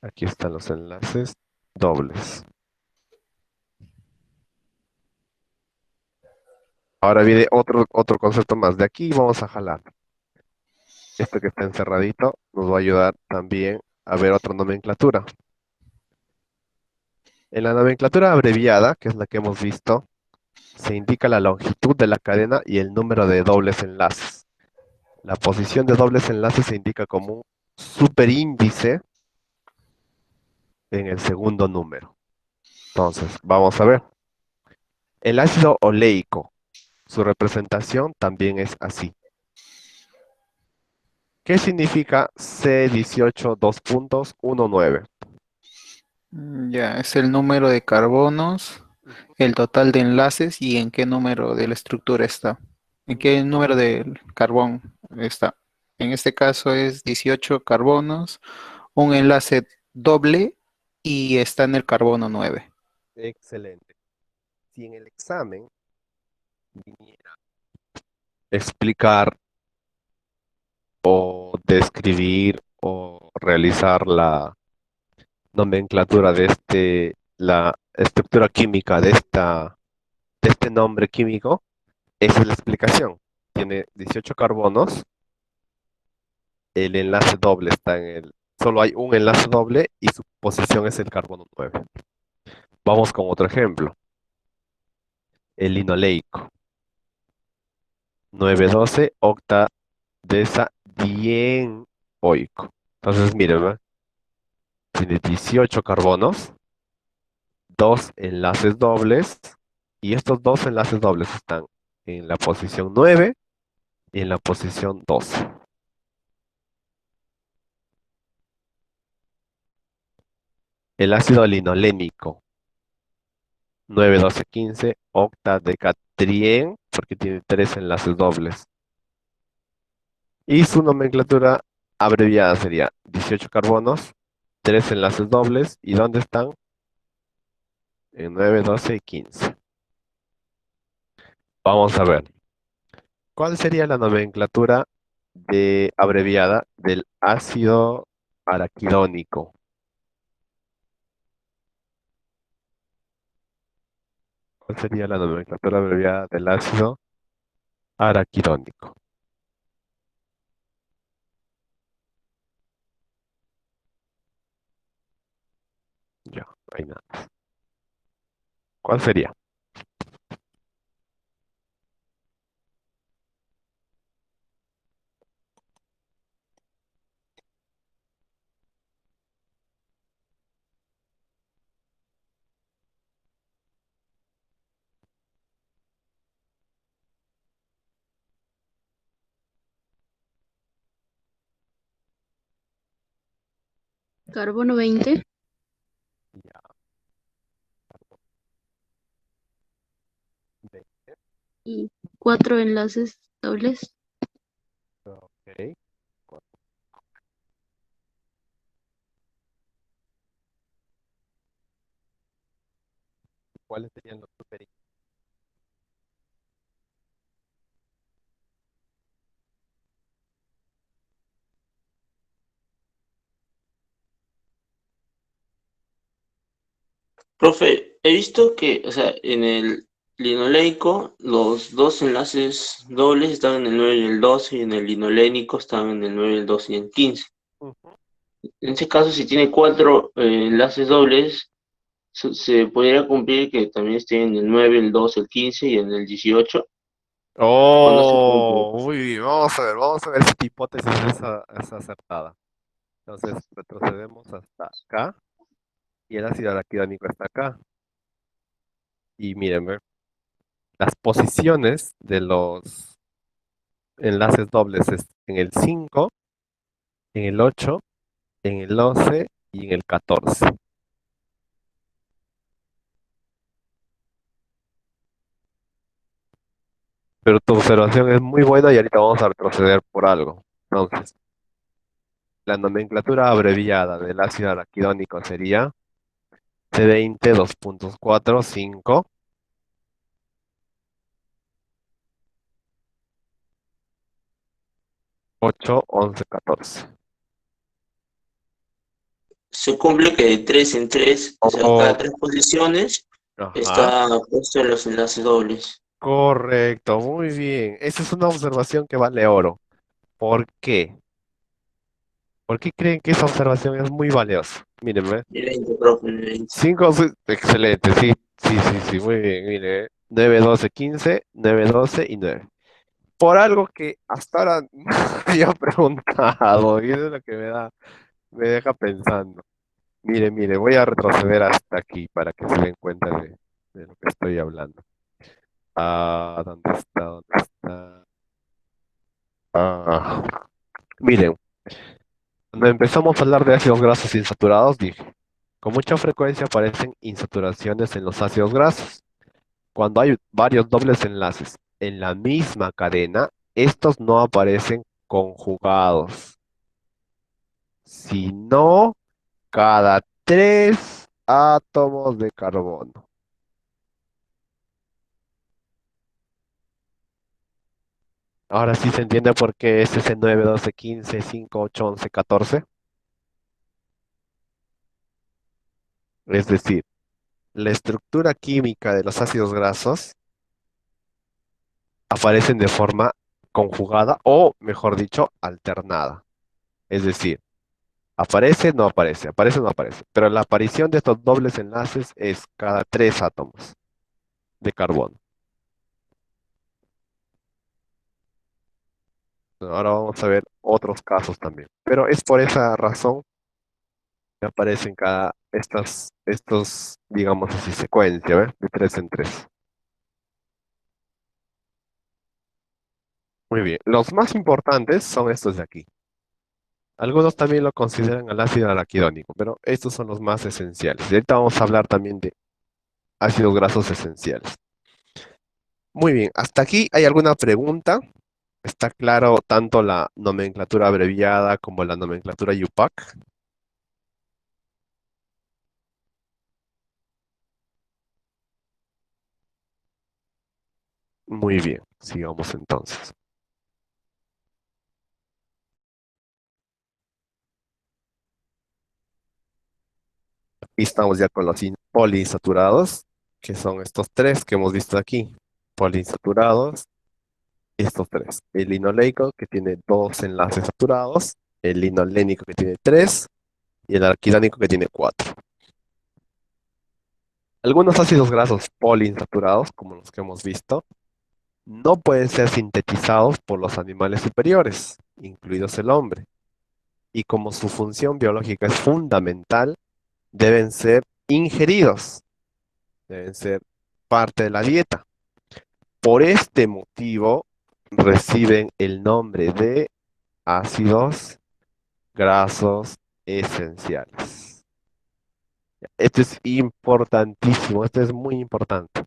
Aquí están los enlaces dobles. Ahora viene otro concepto más. De aquí vamos a jalar. Esto que está encerradito nos va a ayudar también a ver otra nomenclatura. En la nomenclatura abreviada, que es la que hemos visto, se indica la longitud de la cadena y el número de dobles enlaces. La posición de dobles enlaces se indica como un superíndice en el segundo número. Entonces, vamos a ver. El ácido oleico, su representación también es así. ¿Qué significa C18 2.19? Ya, es el número de carbonos, el total de enlaces y en qué número de la estructura está. ¿En qué número del carbón está? En este caso es 18 carbonos, un enlace doble y está en el carbono 9. Excelente. Si en el examen viniera a explicar o describir o realizar la nomenclatura la estructura química de este nombre químico, esa es la explicación. Tiene 18 carbonos, el enlace doble solo hay un enlace doble y su posición es el carbono 9. Vamos con otro ejemplo. El linoleico. 912 octadesadienoico. Entonces, miren, ¿ve? Tiene 18 carbonos, dos enlaces dobles, y estos dos enlaces dobles están en la posición 9 y en la posición 12. El ácido linolénico, 91215 octadecatrien, porque tiene tres enlaces dobles. Y su nomenclatura abreviada sería 18 carbonos, tres enlaces dobles, ¿y dónde están? En 9, 12 y 15. Vamos a ver. ¿Cuál sería la nomenclatura abreviada del ácido araquidónico? ¿Cuál sería la nomenclatura abreviada del ácido araquidónico? Ya, ahí nada. ¿Cuál sería? Carbono 20 Ya, ve, y 4 enlaces dobles. ok. ¿Cuáles serían los super? Profe, he visto que, o sea, en el linoleico los dos enlaces dobles están en el 9 y el 12 y en el linolénico están en el 9, el 12 y el 15. Ujú. En ese caso, si tiene cuatro enlaces dobles, se podría cumplir que también esté en el 9, el 12, el 15 y en el 18, o no se cumple. Oh, uy, vamos a ver si tu hipótesis es acertada. Entonces, retrocedemos hasta acá y el ácido araquidónico está acá. Y miren, ve, las posiciones de los enlaces dobles es en el 5, en el 8, en el 11 y en el 14. Pero tu observación es muy buena y ahorita vamos a retroceder por algo. Entonces, la nomenclatura abreviada del ácido araquidónico sería C20, 2.4, 5, 8, 11, 14. Se cumple que de 3 en 3, o sea, cada Oh, 3 posiciones ajá. está puesto en los enlaces dobles. Correcto, muy bien. Esa es una observación que vale oro. ¿Por qué? ¿Por qué creen que esa observación es muy valiosa? Mírenme. Excelente, profe, excelente. 5, excelente, sí, sí, sí, sí, muy bien, mire. 9, 12, 15, 9, 12 y 9. Por algo que hasta ahora no había preguntado, y eso es lo que me deja pensando. Mire, mire, voy a retroceder hasta aquí para que se den cuenta de lo que estoy hablando. Ah, ¿dónde está? ¿Dónde está? Ah, miren, cuando empezamos a hablar de ácidos grasos insaturados, dije, con mucha frecuencia aparecen insaturaciones en los ácidos grasos. Cuando hay varios dobles enlaces en la misma cadena, estos no aparecen conjugados, sino cada 3 átomos de carbono. Ahora sí se entiende por qué es ese 9, 12, 15, 5, 8, 11, 14. Es decir, la estructura química de los ácidos grasos aparecen de forma conjugada o, mejor dicho, alternada. Es decir, aparece, no aparece, aparece, no aparece. Pero la aparición de estos dobles enlaces es cada 3 átomos de carbono. Ahora vamos a ver otros casos también. Pero es por esa razón que aparecen estos, digamos así, secuencia, ¿ves? De 3 en 3. Muy bien. Los más importantes son estos de aquí. Algunos también lo consideran al ácido araquidónico, pero estos son los más esenciales. Y ahorita vamos a hablar también de ácidos grasos esenciales. Muy bien, ¿hasta aquí hay alguna pregunta? ¿Está claro tanto la nomenclatura abreviada como la nomenclatura UPAC? Muy bien, sigamos entonces. Aquí estamos ya con los poliinsaturados, que son estos tres que hemos visto aquí. Poliinsaturados, estos tres. El linoleico, que tiene 2 enlaces saturados, el linolénico, que tiene 3, y el arquidánico, que tiene 4. Algunos ácidos grasos poliinsaturados, como los que hemos visto, no pueden ser sintetizados por los animales superiores, incluidos el hombre, y como su función biológica es fundamental, deben ser ingeridos, deben ser parte de la dieta. Por este motivo, reciben el nombre de ácidos grasos esenciales. Esto es importantísimo, esto es muy importante.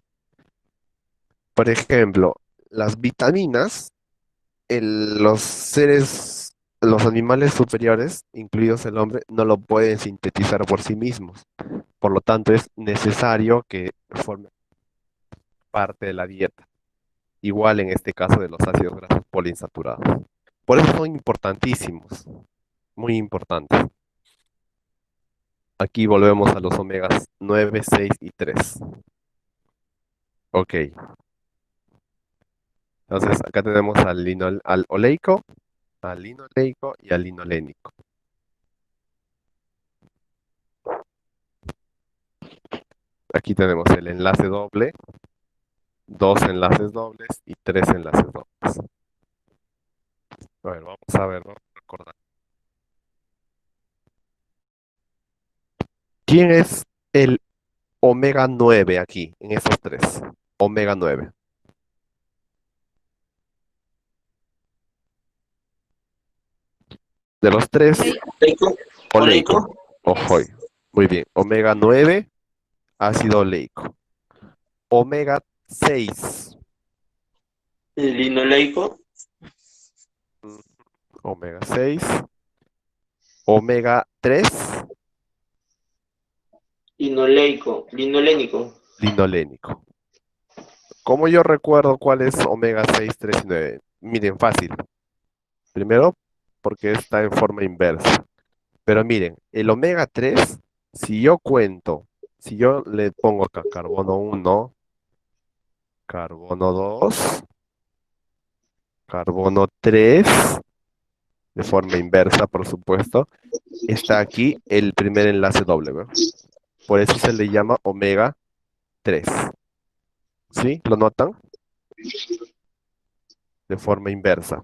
Por ejemplo, las vitaminas, los animales superiores, incluidos el hombre, no lo pueden sintetizar por sí mismos. Por lo tanto, es necesario que forme parte de la dieta. Igual en este caso de los ácidos grasos poliinsaturados. Por eso son importantísimos, muy importantes. Aquí volvemos a los omegas 9, 6 y 3. Ok, entonces acá tenemos al oleico, al linoleico y al linolénico. Aquí tenemos el enlace doble, 2 enlaces dobles y 3 enlaces dobles. A ver, vamos a recordar. ¿Quién es el omega 9 aquí, en estos tres? Omega 9. De los tres, ¿Oleico? oleico. ¿Oleico? Ojo, muy bien. Omega 9, ácido oleico. Omega 6. ¿El linoleico? Omega 6. Omega 3. linolénico. Linolénico. ¿Cómo yo recuerdo cuál es omega 6, 3 y 9? Miren, fácil. Primero, porque está en forma inversa. Pero miren, el omega 3, si yo cuento, si yo le pongo acá carbono 1, carbono 2, carbono 3, de forma inversa, por supuesto, está aquí el primer enlace doble, ¿ve? Por eso se le llama omega 3. ¿Sí? ¿Lo notan? De forma inversa.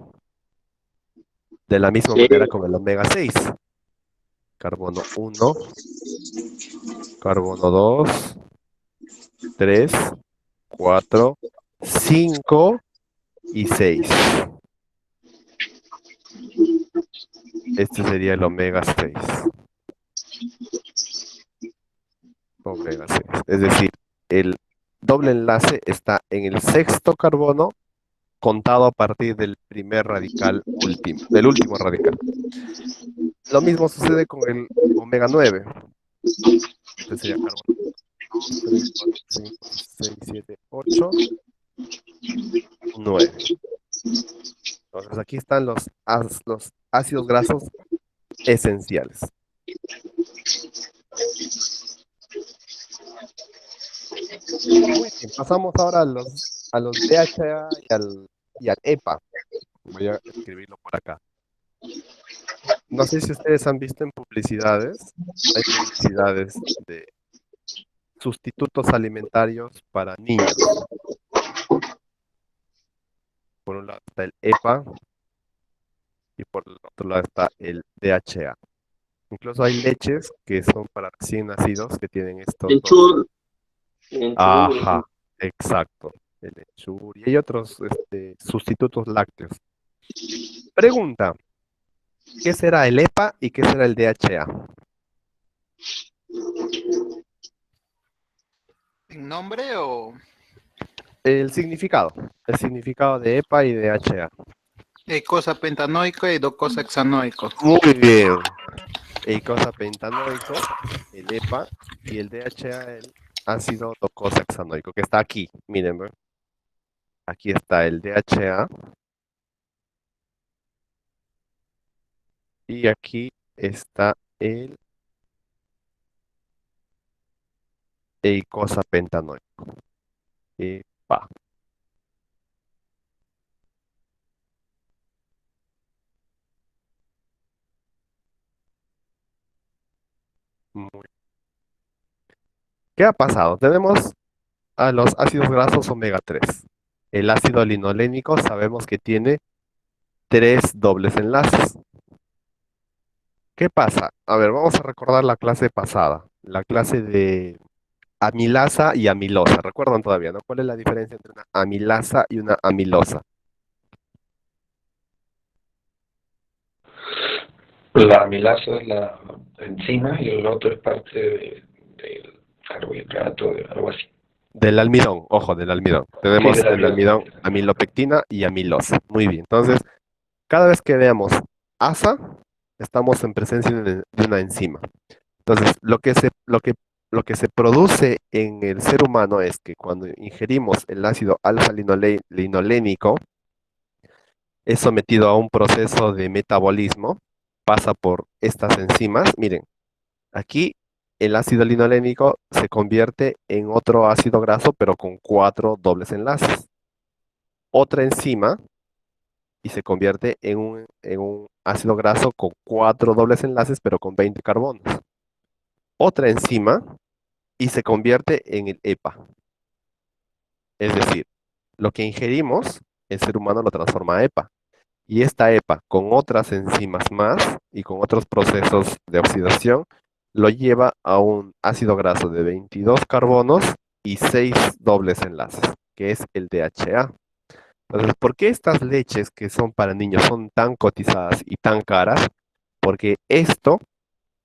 De la misma Sí. manera con el omega 6. Carbono 1, carbono 2, 3, 4, 5 y 6. Este sería el omega 6. Omega 6. Es decir, el doble enlace está en el sexto carbono contado a partir del primer radical último, del último radical. Lo mismo sucede con el omega 9. Este sería carbono 2, 3, 4, 5, 6, 7, 8, 9. Entonces aquí están los ácidos grasos esenciales. Muy bien, pasamos ahora a los DHA y al EPA. Voy a escribirlo por acá. No sé si ustedes han visto en publicidades, hay publicidades de sustitutos alimentarios para niños. Por un lado está el EPA y por el otro lado está el DHA. Incluso hay leches que son para recién nacidos que tienen estos dos. Ajá, exacto. El Ensure y hay otros sustitutos lácteos. Pregunta, ¿qué será el EPA y qué será el DHA? ¿En nombre o El significado de EPA y DHA. eicosapentanoico y docosahexanoico? Muy bien. Eicosapentanoico, el EPA, y el DHA, el ácido docosahexanoico, que está aquí. Miren, ¿ve? Aquí está el DHA. Y aquí está el eicosapentanoico. EPA. Muy. ¿Qué ha pasado? Tenemos a los ácidos grasos omega 3. El ácido linolénico sabemos que tiene 3 dobles enlaces. ¿Qué pasa? A ver, vamos a recordar la clase pasada, la clase de amilasa y amilosa. ¿Recuerdan todavía, no? ¿Cuál es la diferencia entre una amilasa y una amilosa? La amilasa es la enzima y el otro es parte del carbohidrato, de algo así. Del almidón, ojo, del almidón. Tenemos Sí, del el almidón, amilopectina y amilosa. Muy bien. Entonces, cada vez que veamos asa, estamos en presencia de una enzima. Entonces, lo que se produce en el ser humano es que cuando ingerimos el ácido alfa-linolénico, es sometido a un proceso de metabolismo, pasa por estas enzimas. Miren, aquí el ácido linolénico se convierte en otro ácido graso, pero con 4 dobles enlaces. Otra enzima y se convierte en un ácido graso con 4 dobles enlaces, pero con 20 carbonos. Otra enzima y se convierte en el EPA. Es decir, lo que ingerimos, el ser humano lo transforma a EPA. Y esta EPA, con otras enzimas más y con otros procesos de oxidación, lo lleva a un ácido graso de 22 carbonos y 6 dobles enlaces, que es el DHA. Entonces, ¿por qué estas leches que son para niños son tan cotizadas y tan caras? Porque esto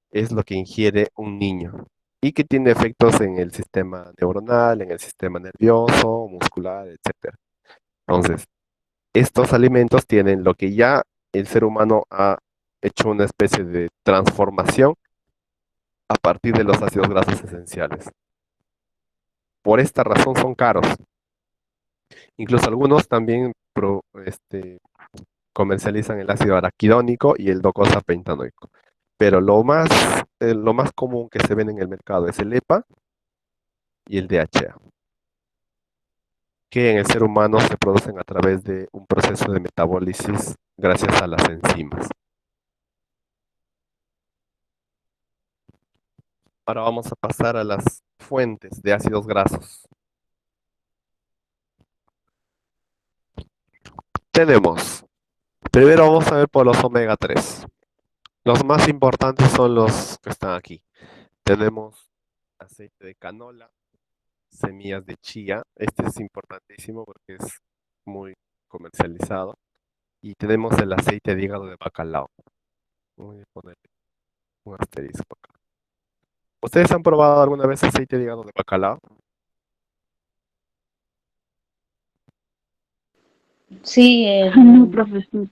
es lo que ingiere un niño y que tiene efectos en el sistema neuronal, en el sistema nervioso, muscular, etc. Entonces, estos alimentos tienen lo que ya el ser humano ha hecho una especie de transformación a partir de los ácidos grasos esenciales. Por esta razón son caros. Incluso algunos también comercializan el ácido araquidónico y el docosapentaenoico. Pero lo más común que se ven en el mercado es el EPA y el DHA, que en el ser humano se producen a través de un proceso de metabólisis gracias a las enzimas. Ahora vamos a pasar a las fuentes de ácidos grasos. Primero vamos a ver por los omega 3. Los más importantes son los que están aquí. Tenemos aceite de canola, semillas de chía. Este es importantísimo porque es muy comercializado. Y tenemos el aceite de hígado de bacalao. Voy a poner un asterisco acá. ¿Ustedes han probado alguna vez aceite de hígado de bacalao? Sí, No, profesor.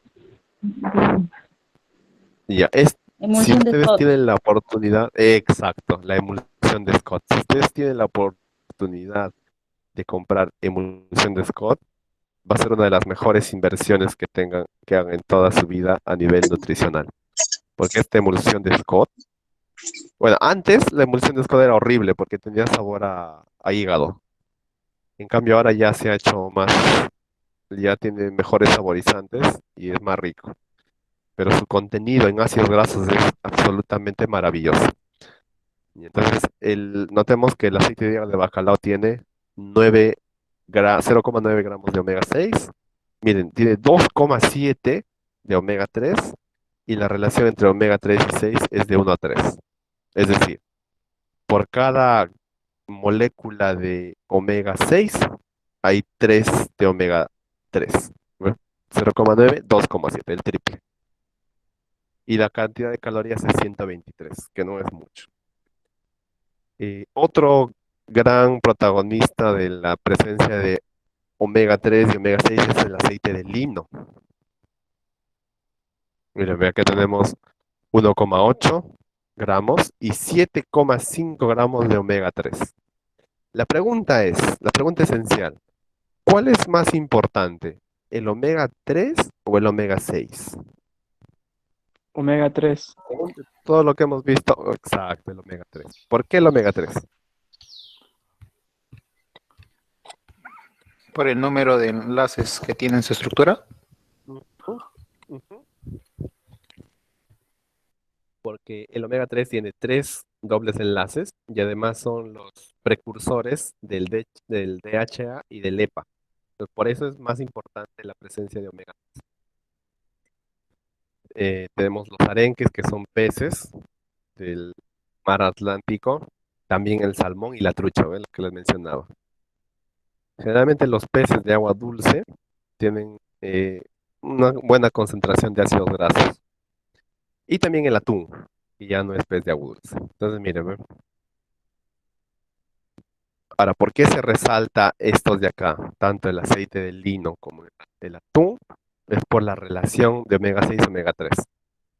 Ya, si emulsión de ustedes Scott. tienen la oportunidad, exacto, la emulsión de Scott. Si ustedes tienen la oportunidad de comprar emulsión de Scott, va a ser una de las mejores inversiones que hagan en toda su vida a nivel nutricional. Porque esta emulsión de Scott, bueno, antes la emulsión de Scott era horrible porque tenía sabor a hígado. En cambio ahora ya se ha hecho más, ya tiene mejores saborizantes y es más rico. Pero su contenido en ácidos grasos es absolutamente maravilloso. Y entonces, notemos que el aceite de hígado de bacalao tiene 0,9 gramos de omega 6. Miren, tiene 2,7 de omega 3 y la relación entre omega 3 y 6 es de 1 a 3. Es decir, por cada molécula de omega 6 hay 3 de omega 3. ¿Ve? 0,9, 2,7, el triple. Y la cantidad de calorías es 123, que no es mucho. Otro gran protagonista de la presencia de omega 3 y omega 6 es el aceite de lino. Miren, vea que tenemos 1,8 gramos y 7,5 gramos de omega 3. La pregunta esencial, ¿cuál es más importante, el omega 3 o el omega 6? Omega 3. Todo lo que hemos visto, exacto, el omega 3. ¿Por qué el omega 3? Por el número de enlaces que tiene en su estructura. Ujú, ujú. Porque el omega 3 tiene 3 dobles enlaces y además son los precursores del DHA y del EPA. Entonces, por eso es más importante la presencia de omega 3. Tenemos los arenques, que son peces del mar Atlántico, también el salmón y la trucha, ¿ven? Lo que les mencionaba. Generalmente los peces de agua dulce tienen una buena concentración de ácidos grasos. Y también el atún, que ya no es pez de agua dulce. Entonces, miren, ¿ven? Ahora, ¿por qué se resalta estos de acá? Tanto el aceite de lino como el atún, es por la relación de omega 6 y omega 3.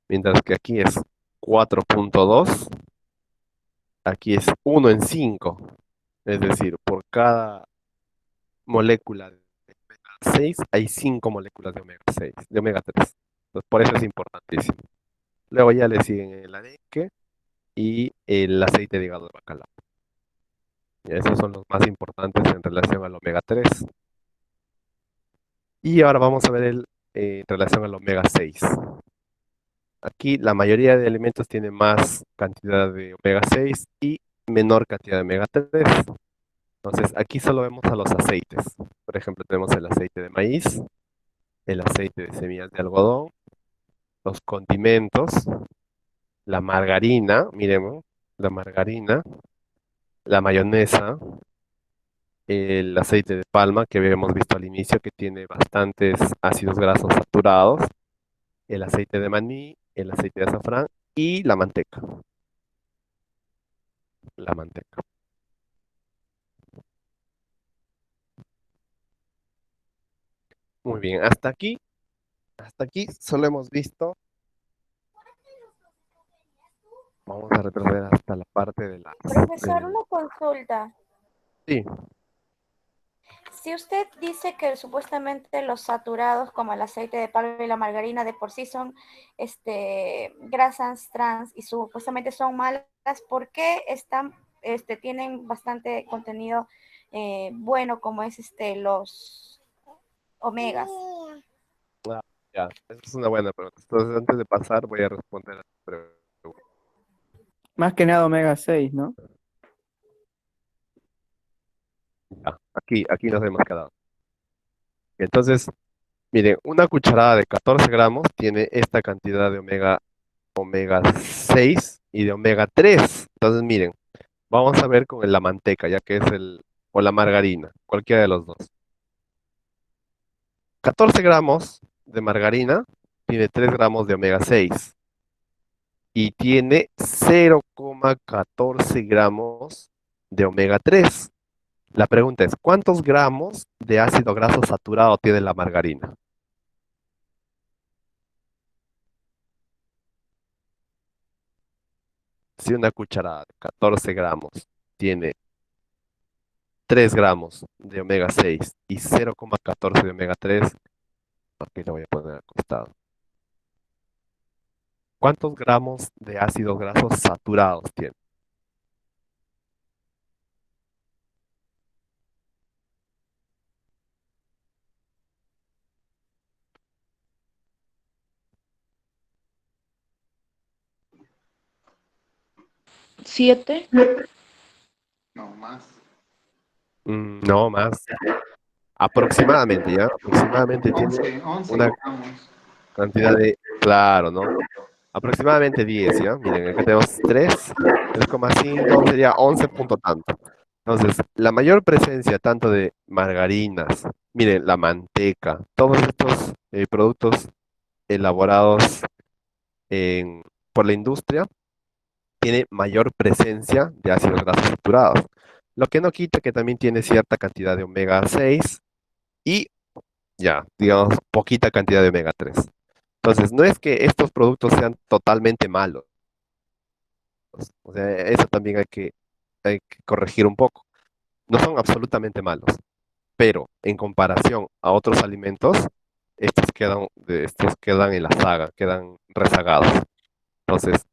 Mientras que aquí es 4,2, aquí es 1 en 5. Es decir, por cada molécula de omega 6 hay 5 moléculas de omega 6, de omega 3. Entonces, por eso es importantísimo. Luego ya le siguen el arenque y el aceite de hígado de bacalao. Y esos son los más importantes en relación al omega 3. Y ahora vamos a ver en relación al omega 6. Aquí la mayoría de alimentos tienen más cantidad de omega 6 y menor cantidad de omega 3. Entonces aquí solo vemos a los aceites. Por ejemplo, tenemos el aceite de maíz, el aceite de semillas de algodón, los condimentos, la margarina, miremos, la margarina, la mayonesa, el aceite de palma que habíamos visto al inicio que tiene bastantes ácidos grasos saturados, el aceite de maní, el aceite de azafrán y la manteca. La manteca. Muy bien, hasta aquí solo hemos visto Vamos a retroceder hasta la parte de las... Profesor, una consulta. Sí, Si usted dice que supuestamente los saturados como el aceite de palma y la margarina de por sí son grasas trans y supuestamente son malas, ¿por qué tienen bastante contenido bueno como es los omegas? ah, ya, esa es una buena pregunta. Entonces, antes de pasar, voy a responder a tu pregunta. Más que nada omega 6, ¿no? Ya, aquí nos hemos quedado. Entonces, miren, una cucharada de 14 gramos tiene esta cantidad de omega 6 y de omega 3. Entonces, miren, vamos a ver con la manteca, ya que es o la margarina, cualquiera de los dos. 14 gramos de margarina tiene 3 gramos de omega 6 y tiene 0,14 gramos de omega 3. La pregunta es, ¿cuántos gramos de ácido graso saturado tiene la margarina? Si una cucharada de 14 gramos tiene 3 gramos de omega 6 y 0,14 de omega 3, aquí lo voy a poner al costado. ¿Cuántos gramos de ácidos grasos saturados tiene? ¿7? No, más. No más. Aproximadamente, ¿ya? Aproximadamente tiene 11 una gramos. cantidad de, claro, ¿no? Aproximadamente 10, ¿ya? Miren, acá tenemos 3,5 sería 11 punto tanto. Entonces, la mayor presencia tanto de margarinas, miren, la manteca, todos estos productos elaborados por la industria, tiene mayor presencia de ácidos grasos saturados. Lo que no quita que también tiene cierta cantidad de omega 6 y ya, digamos, poquita cantidad de omega 3. Entonces, no es que estos productos sean totalmente malos. O sea, eso también hay que corregir un poco. No son absolutamente malos, pero en comparación a otros alimentos, estos quedan en la saga, quedan rezagados. Entonces,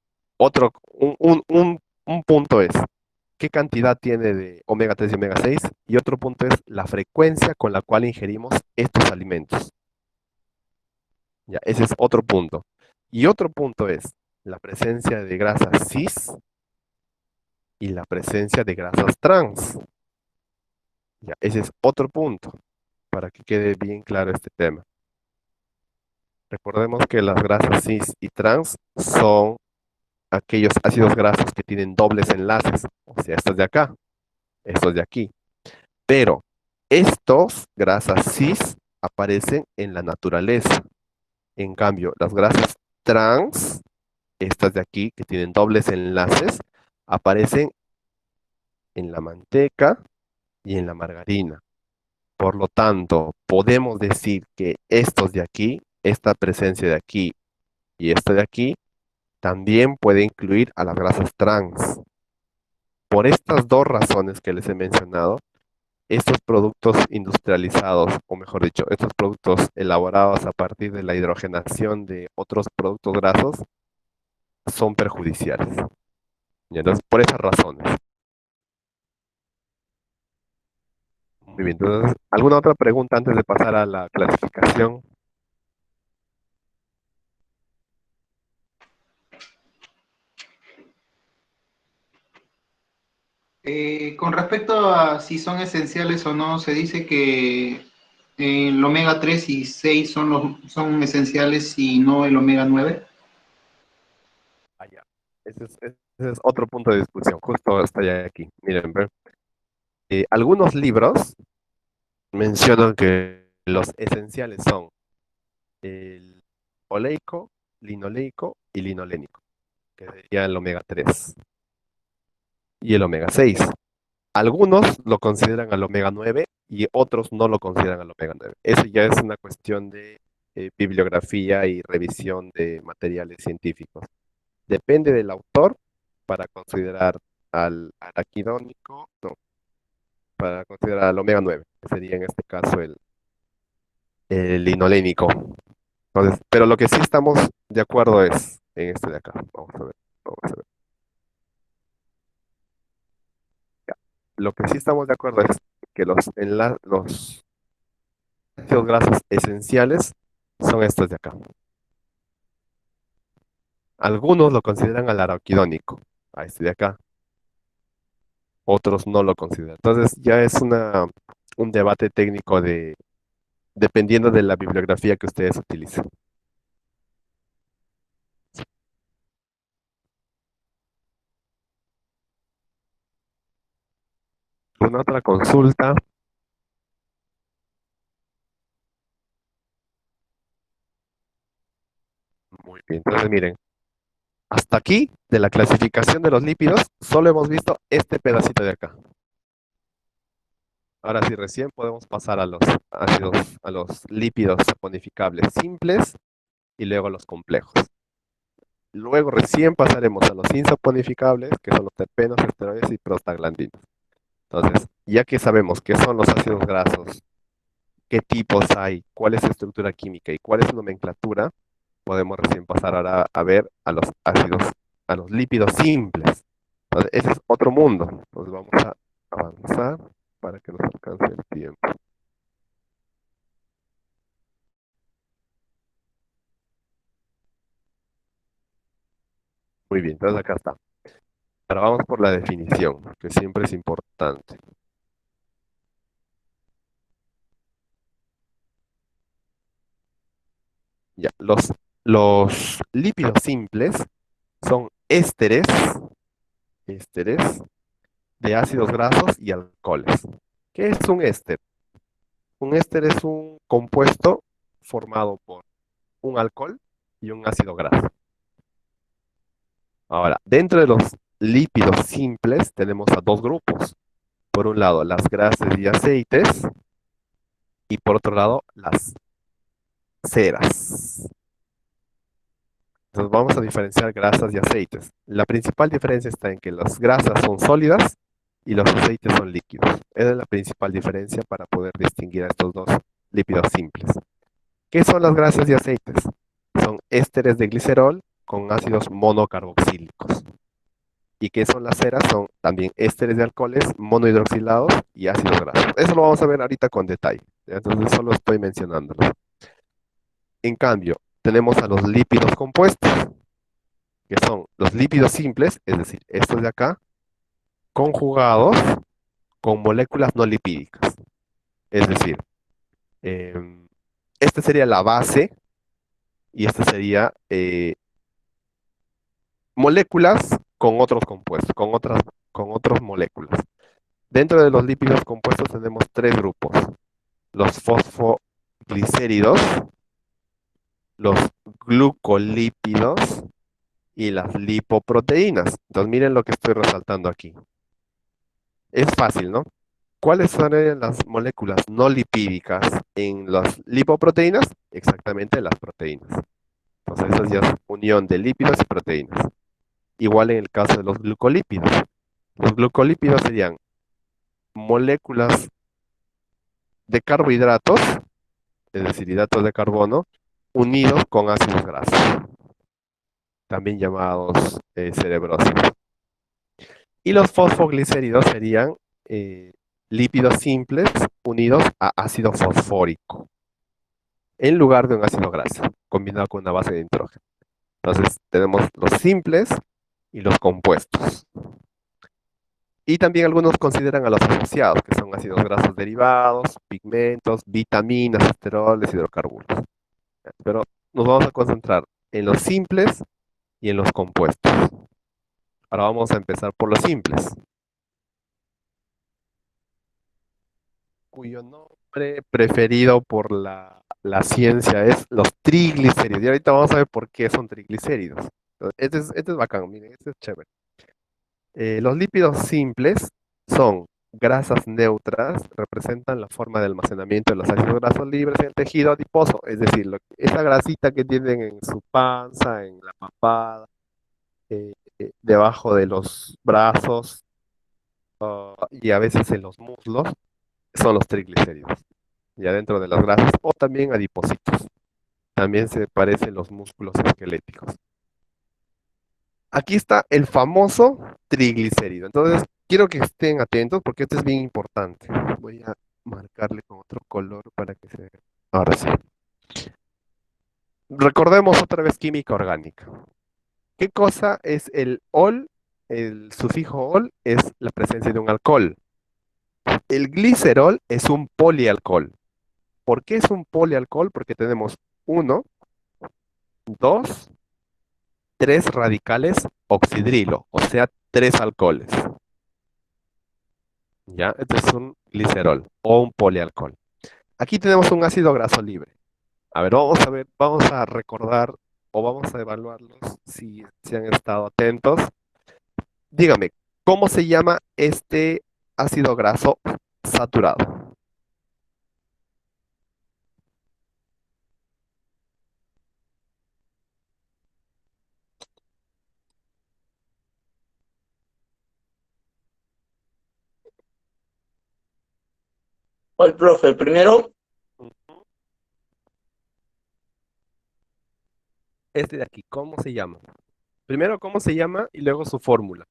un punto es, ¿qué cantidad tiene de omega 3 y omega 6? Y otro punto es la frecuencia con la cual ingerimos estos alimentos. Ya, ese es otro punto. Y otro punto es la presencia de grasas cis y la presencia de grasas trans. Ya, ese es otro punto para que quede bien claro este tema. Recordemos que las grasas cis y trans son aquellos ácidos grasos que tienen dobles enlaces, o sea, estos de acá, estos de aquí. Pero estos grasas cis aparecen en la naturaleza. En cambio, las grasas trans, estas de aquí, que tienen dobles enlaces, aparecen en la manteca y en la margarina. Por lo tanto, podemos decir que estos de aquí, esta presencia de aquí y esta de aquí, también puede incluir a las grasas trans. Por estas dos razones que les he mencionado, estos productos industrializados, o mejor dicho, estos productos elaborados a partir de la hidrogenación de otros productos grasos, son perjudiciales. Y entonces, por esas razones. Muy bien, entonces, ¿alguna otra pregunta antes de pasar a la clasificación? Con respecto a si son esenciales o no, se dice que el omega 3 y 6 son esenciales y no el omega 9. Ah, ya. Ese es otro punto de discusión, justo está ya aquí. Miren, ve. Algunos libros mencionan que los esenciales son el oleico, linoleico y linolénico, que sería el omega 3 y el omega 6. Algunos lo consideran al omega 9 y otros no lo consideran al omega 9. Eso ya es una cuestión de bibliografía y revisión de materiales científicos. Depende del autor, para considerar al araquidónico, no, para considerar al omega 9, que sería en este caso el linolénico. Entonces, pero lo que sí estamos de acuerdo es en este de acá. Vamos a ver, vamos a ver. Ya. Lo que sí estamos de acuerdo es que los ácidos grasos esenciales son estos de acá. Algunos lo consideran al araquidónico, a este de acá. Otros no lo consideran. Entonces ya es un debate técnico dependiendo de la bibliografía que ustedes utilicen. ¿Una otra consulta? Muy bien, entonces miren, hasta aquí de la clasificación de los lípidos, solo hemos visto este pedacito de acá. Ahora sí, recién podemos pasar a los ácidos, a los lípidos saponificables simples y luego a los complejos. Luego recién pasaremos a los insaponificables, que son los terpenos, esteroides y prostaglandinos. Entonces, ya que sabemos qué son los ácidos grasos, qué tipos hay, cuál es su estructura química y cuál es su nomenclatura, podemos recién pasar ahora a ver a los ácidos, a los lípidos simples. Entonces, ese es otro mundo. Entonces vamos a avanzar para que nos alcance el tiempo. Muy bien, entonces acá está. Ahora vamos por la definición, que siempre es importante. Ya, los lípidos simples son ésteres de ácidos grasos y alcoholes. ¿Qué es un éster? Un éster es un compuesto formado por un alcohol y un ácido graso. Ahora, dentro de los lípidos simples tenemos a dos grupos. Por un lado, las grasas y aceites, y por otro lado, las ceras. Entonces vamos a diferenciar grasas y aceites. La principal diferencia está en que las grasas son sólidas y los aceites son líquidos. Esa es la principal diferencia para poder distinguir a estos dos lípidos simples. ¿Qué son las grasas y aceites? Son ésteres de glicerol con ácidos monocarboxílicos. ¿Y qué son las ceras? Son también ésteres de alcoholes monohidroxilados y ácidos grasos. Eso lo vamos a ver ahorita con detalle. Entonces solo estoy mencionándolo. En cambio, tenemos a los lípidos compuestos, que son los lípidos simples, es decir, estos de acá, conjugados con moléculas no lipídicas. Es decir, esta sería la base y esta sería moléculas con otros compuestos, con otras moléculas. Dentro de los lípidos compuestos tenemos tres grupos: los fosfoglicéridos, los glucolípidos y las lipoproteínas. Entonces miren lo que estoy resaltando aquí. Es fácil, ¿no? ¿Cuáles son las moléculas no lipídicas en las lipoproteínas? Exactamente las proteínas. Entonces eso ya es unión de lípidos y proteínas. Igual en el caso de los glucolípidos. Los glucolípidos serían moléculas de carbohidratos, es decir, hidratos de carbono, unidos con ácidos grasos, también llamados cerebrósidos. Y los fosfoglicéridos serían lípidos simples unidos a ácido fosfórico, en lugar de un ácido graso, combinado con una base de nitrógeno. Entonces tenemos los simples y los compuestos. Y también algunos consideran a los asociados, que son ácidos grasos derivados, pigmentos, vitaminas, esteroles, hidrocarburos. Pero nos vamos a concentrar en los simples y en los compuestos. Ahora vamos a empezar por los simples, cuyo nombre preferido por la ciencia es los triglicéridos. Y ahorita vamos a ver por qué son triglicéridos. Este es bacán, miren, este es chévere. Los lípidos simples son grasas neutras, representan la forma de almacenamiento de los ácidos grasos libres en el tejido adiposo, es decir, esa grasita que tienen en su panza, en la papada, debajo de los brazos, y a veces en los muslos, son los triglicéridos. Ya dentro de las grasas o también adipocitos. También se parecen los músculos esqueléticos. Aquí está el famoso triglicérido. Entonces, quiero que estén atentos porque esto es bien importante. Voy a marcarle con otro color para que se vea. Ahora sí. Recordemos otra vez química orgánica. ¿Qué cosa es el ol? El sufijo ol es la presencia de un alcohol. El glicerol es un polialcohol. ¿Por qué es un polialcohol? Porque tenemos uno, dos, tres radicales oxidrilo, o sea, tres alcoholes. ¿Ya? Este es un glicerol o un polialcohol. Aquí tenemos un ácido graso libre. A ver, vamos a recordar o vamos a evaluarlos si han estado atentos. Dígame, ¿cómo se llama este ácido graso saturado? ¿Cuál, profe? ¿El primero? Este de aquí, ¿cómo se llama? Primero, ¿cómo se llama? Y luego su fórmula.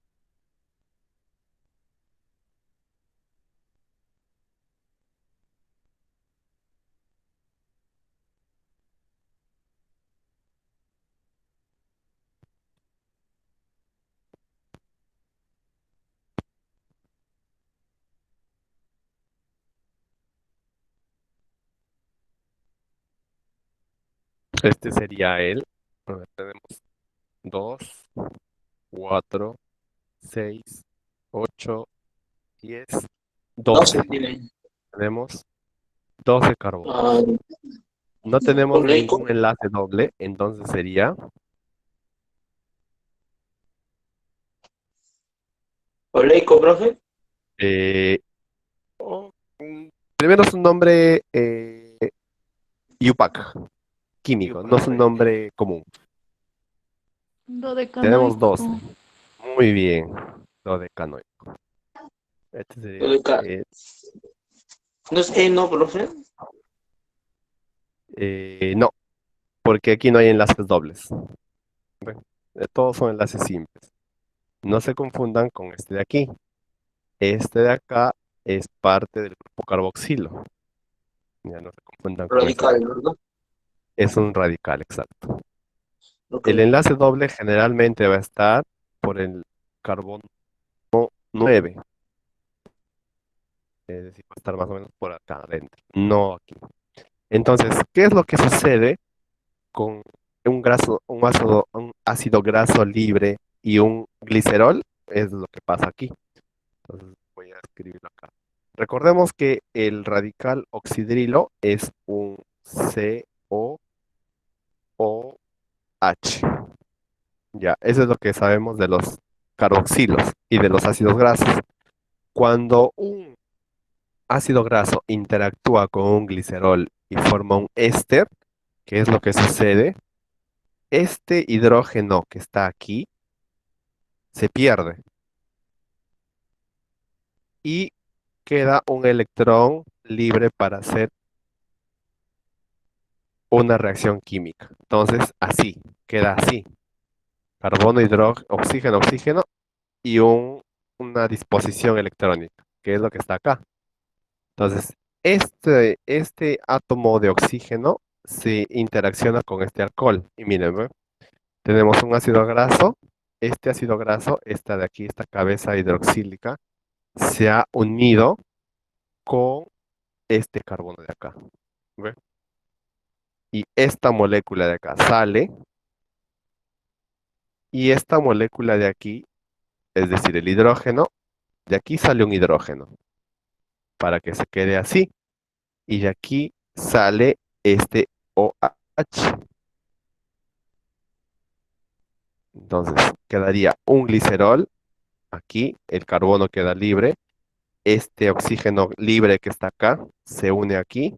Este sería el. A ver, tenemos 2, 4, 6, 8, 10, 12. 12 tiene. Tenemos 12 carbonos. Ah, No tenemos oleico. ningún enlace doble, entonces sería Oleico, profe. eh, primero es un nombre IUPAC, químico, no es un nombre común. Tenemos Dodecanoico. 12. Muy bien, dodecanoico. Este sería ¿No es eno, profe? no, porque aquí no hay enlaces dobles. Bueno, todos son enlaces simples. No se confundan con este de aquí. Este de acá es parte del grupo carboxilo. Ya no se confundan con este de Radical, acá. ¿verdad? Es un radical, exacto. Ok. El enlace doble generalmente va a estar por el carbono 9. Es decir, va a estar más o menos por acá adentro, no aquí. Entonces, ¿qué es lo que sucede con un ácido graso libre y un glicerol? Es lo que pasa aquí. Entonces, voy a escribirlo acá. Recordemos que el radical oxidrilo es un COOH. Ya, eso es lo que sabemos de los carboxilos y de los ácidos grasos. Cuando un ácido graso interactúa con un glicerol y forma un éster, ¿qué es lo que sucede? Este hidrógeno que está aquí se pierde y queda un electrón libre para hacer una reacción química. Entonces, así, queda así. Carbono, hidrógeno, oxígeno, oxígeno y una disposición electrónica, que es lo que está acá. Entonces, este átomo de oxígeno se interacciona con este alcohol. Y miren, ¿ve? Tenemos un ácido graso. Este ácido graso, esta de aquí, esta cabeza hidroxílica, se ha unido con este carbono de acá. ¿Ve? Y esta molécula de acá sale. Y esta molécula de aquí, es decir, el hidrógeno, de aquí sale un hidrógeno para que se quede así. Y de aquí sale este OH. Entonces, quedaría un glicerol. Aquí el carbono queda libre. Este oxígeno libre que está acá se une aquí.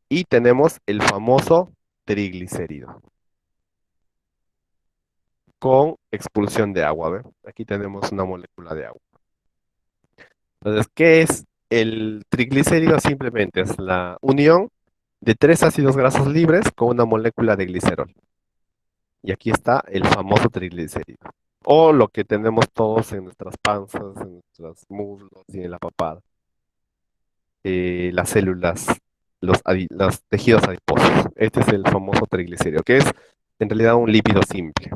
Y tenemos el famoso triglicérido. con expulsión de agua. ¿Ve? Aquí tenemos una molécula de agua. Entonces, ¿qué es el triglicérido? Simplemente es la unión de 3 ácidos grasos libres con una molécula de glicerol. Y aquí está el famoso triglicérido. O lo que tenemos todos en nuestras panzas, en nuestros muslos y en la papada. Las células, los tejidos adiposos. Este es el famoso triglicérido, que es en realidad un lípido simple.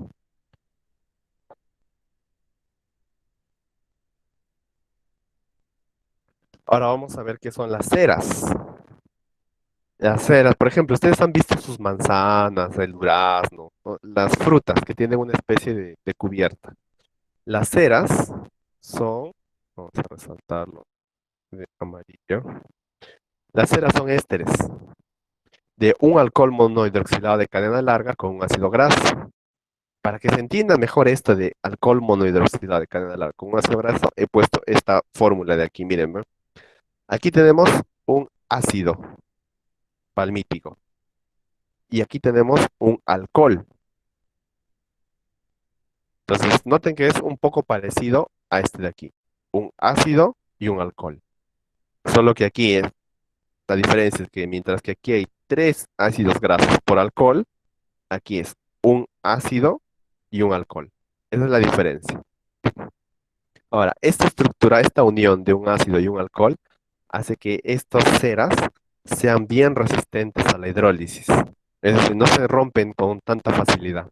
Ahora vamos a ver qué son las ceras. Las ceras, por ejemplo, ustedes han visto sus manzanas, el durazno, ¿no? Las frutas que tienen una especie de cubierta. Las ceras son, vamos a resaltarlo de amarillo. Las ceras son ésteres de un alcohol monohidroxilado de cadena larga con un ácido graso. Para que se entienda mejor esto de alcohol monohidroxilado de cadena larga con un ácido graso, he puesto esta fórmula de aquí, miren, ¿ve? Aquí tenemos un ácido palmítico y aquí tenemos un alcohol. Entonces, noten que es un poco parecido a este de aquí, un ácido y un alcohol. Solo que aquí la diferencia es que mientras que aquí hay 3 ácidos grasos por alcohol, aquí es un ácido y un alcohol. Esa es la diferencia. Ahora, esta estructura, esta unión de un ácido y un alcohol, hace que estas ceras sean bien resistentes a la hidrólisis. Es decir, no se rompen con tanta facilidad.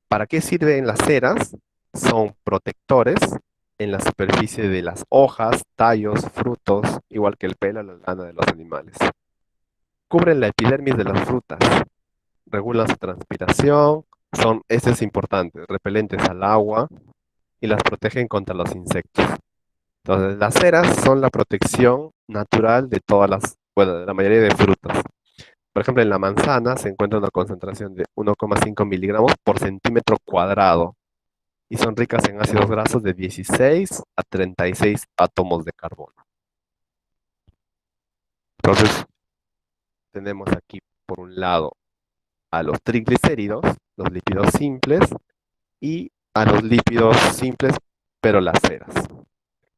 ¿Para qué sirven las ceras? Son protectores en la superficie de las hojas, tallos, frutos, igual que el pelo o la lana de los animales. Cubren la epidermis de las frutas, regulan su transpiración, este es importante, repelentes al agua y las protegen contra los insectos. Entonces, las ceras son la protección natural de de la mayoría de frutas. Por ejemplo, en la manzana se encuentra una concentración de 1,5 miligramos por centímetro cuadrado y son ricas en ácidos grasos de 16 a 36 átomos de carbono. Entonces, tenemos aquí por un lado a los triglicéridos, los lípidos simples, y a los lípidos simples, pero las ceras.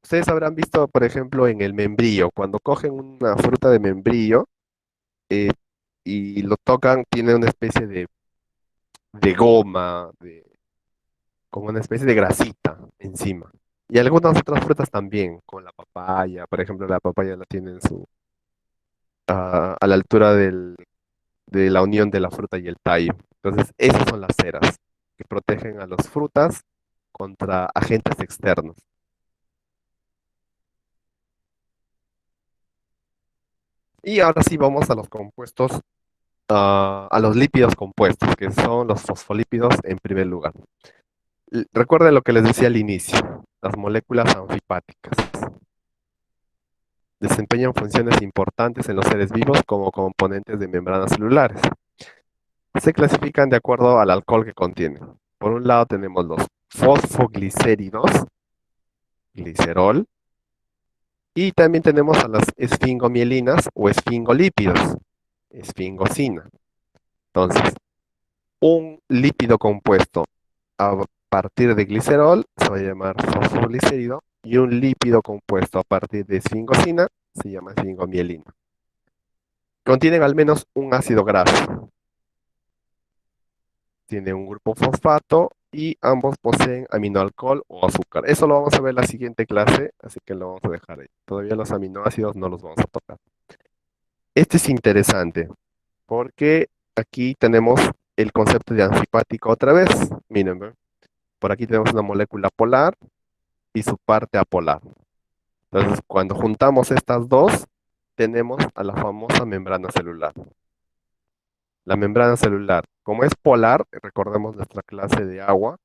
Ustedes habrán visto, por ejemplo, en el membrillo, cuando cogen una fruta de membrillo eh, y lo tocan, tiene una especie de goma, como una especie de grasita encima. Y algunas otras frutas también, con la papaya, por ejemplo, la papaya la tiene a la altura de la unión de la fruta y el tallo. Entonces, esas son las ceras que protegen a las frutas contra agentes externos. Y ahora sí vamos a los compuestos, a los lípidos compuestos, que son los fosfolípidos en primer lugar. Recuerden lo que les decía al inicio, las moléculas anfipáticas desempeñan funciones importantes en los seres vivos como componentes de membranas celulares. Se clasifican de acuerdo al alcohol que contienen. Por un lado tenemos los fosfoglicéridos, glicerol, y también tenemos a las esfingomielinas o esfingolípidos, esfingosina. Entonces, un lípido compuesto a partir de glicerol se va a llamar fosfoglicérido y un lípido compuesto a partir de esfingosina se llama esfingomielina. Contienen al menos un ácido graso. Tiene un grupo fosfato y ambos poseen aminoalcohol o azúcar. Eso lo vamos a ver en la siguiente clase, así que lo vamos a dejar ahí. Todavía los aminoácidos no los vamos a tocar. Este es interesante porque aquí tenemos el concepto de anfipático otra vez. Miren, ¿ve? Por aquí tenemos una molécula polar y su parte apolar. Entonces, cuando juntamos estas dos, tenemos a la famosa membrana celular. La membrana celular, como es polar, recordemos nuestra clase de agua,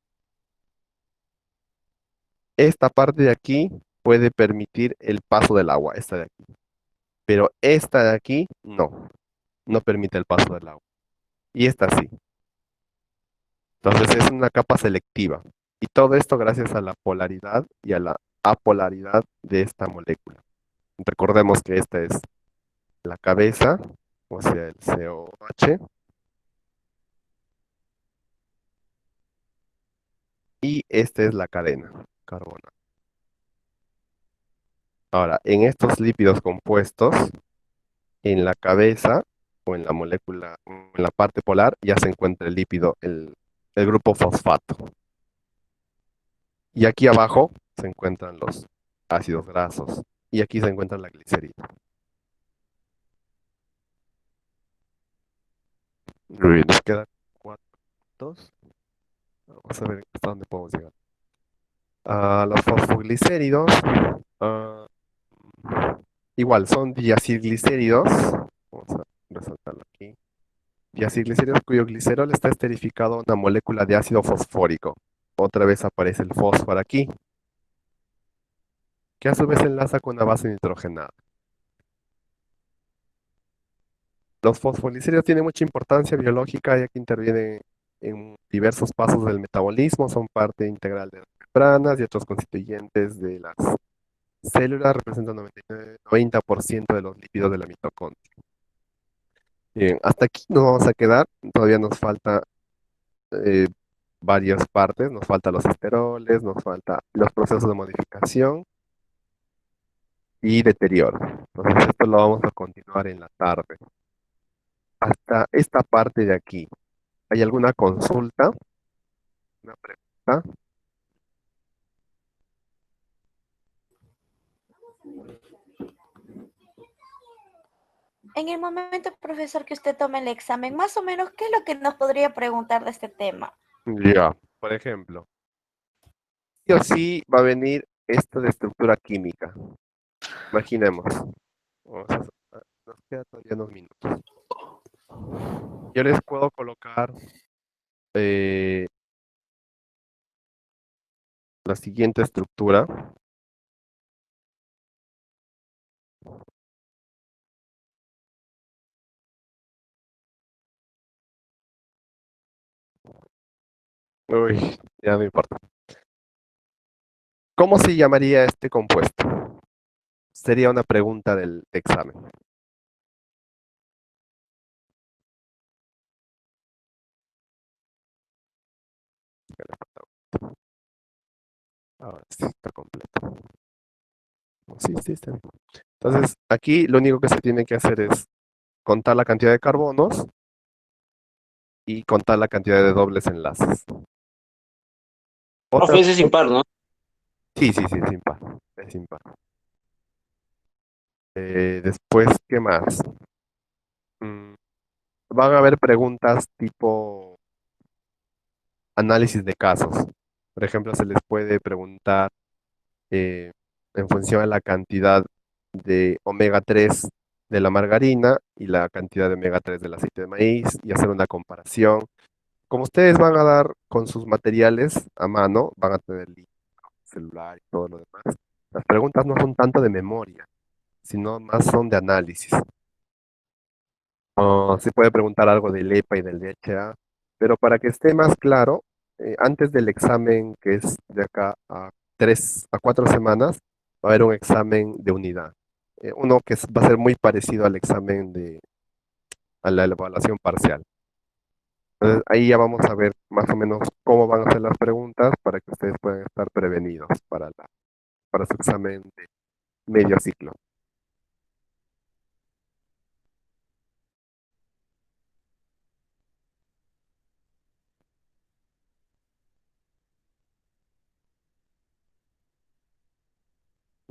esta parte de aquí puede permitir el paso del agua, esta de aquí. Pero esta de aquí no permite el paso del agua. Y esta sí. Entonces es una capa selectiva. Y todo esto gracias a la polaridad y a la apolaridad de esta molécula. Recordemos que esta es la cabeza, o sea, el COH. Y esta es la cadena, carbono. Ahora, en estos lípidos compuestos, en la cabeza o en la molécula, en la parte polar, ya se encuentra el lípido, el grupo fosfato. Y aquí abajo se encuentran los ácidos grasos. Y aquí se encuentra la glicerina. Muy bien, nos quedan 4 puntos. Vamos a ver hasta dónde podemos llegar. Los fosfoglicéridos, ah, igual son diacilglicéridos. Vamos a resaltarlo aquí. Diacilglicéridos cuyo glicerol está esterificado a una molécula de ácido fosfórico. Otra vez aparece el fósforo aquí, que a su vez se enlaza con una base nitrogenada. Los fosfogliceros tienen mucha importancia biológica ya que intervienen en diversos pasos del metabolismo, son parte integral de las membranas y otros constituyentes de las células, representan 90% de los lípidos de la mitocondria. Bien, hasta aquí nos vamos a quedar, todavía nos falta eh, varias partes, nos faltan los esteroles, nos faltan los procesos de modificación y deterioro. Entonces esto lo vamos a continuar en la tarde. Hasta esta parte de aquí. ¿Hay alguna consulta? ¿Una pregunta? En el momento, profesor, que usted tome el examen, más o menos, ¿qué es lo que nos podría preguntar de este tema? Ya, por ejemplo, sí o sí va a venir esto de estructura química. Imaginemos. Nos quedan todavía unos minutos. Yo les puedo colocar la siguiente estructura. Uy, ya no importa. ¿Cómo se llamaría este compuesto? Sería una pregunta del examen. Ahora sí está completo. Sí, sí, está bien. Entonces, aquí lo único que se tiene que hacer es contar la cantidad de carbonos y contar la cantidad de dobles enlaces. Profe, ese es impar, ¿no? Sí, sí, sí, es impar. Es impar. Después, ¿qué más? Mm, Van a haber preguntas tipo análisis de casos. Por ejemplo, se les puede preguntar eh, en función de la cantidad de omega 3 de la margarina y la cantidad de omega 3 del aceite de maíz y hacer una comparación. Como ustedes van a dar con sus materiales a mano, van a tener libro, celular y todo lo demás. Las preguntas no son tanto de memoria, sino más son de análisis. Se puede preguntar algo del EPA y del DHA, pero para que esté más claro, antes del examen, que es de acá a 3 a 4 semanas, va a haber un examen de unidad. Uno que va a ser muy parecido al examen a la evaluación parcial. Entonces, ahí ya vamos a ver más o menos cómo van a ser las preguntas para que ustedes puedan estar prevenidos para su examen de medio ciclo.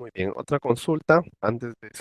Muy bien, otra consulta antes de cerrar.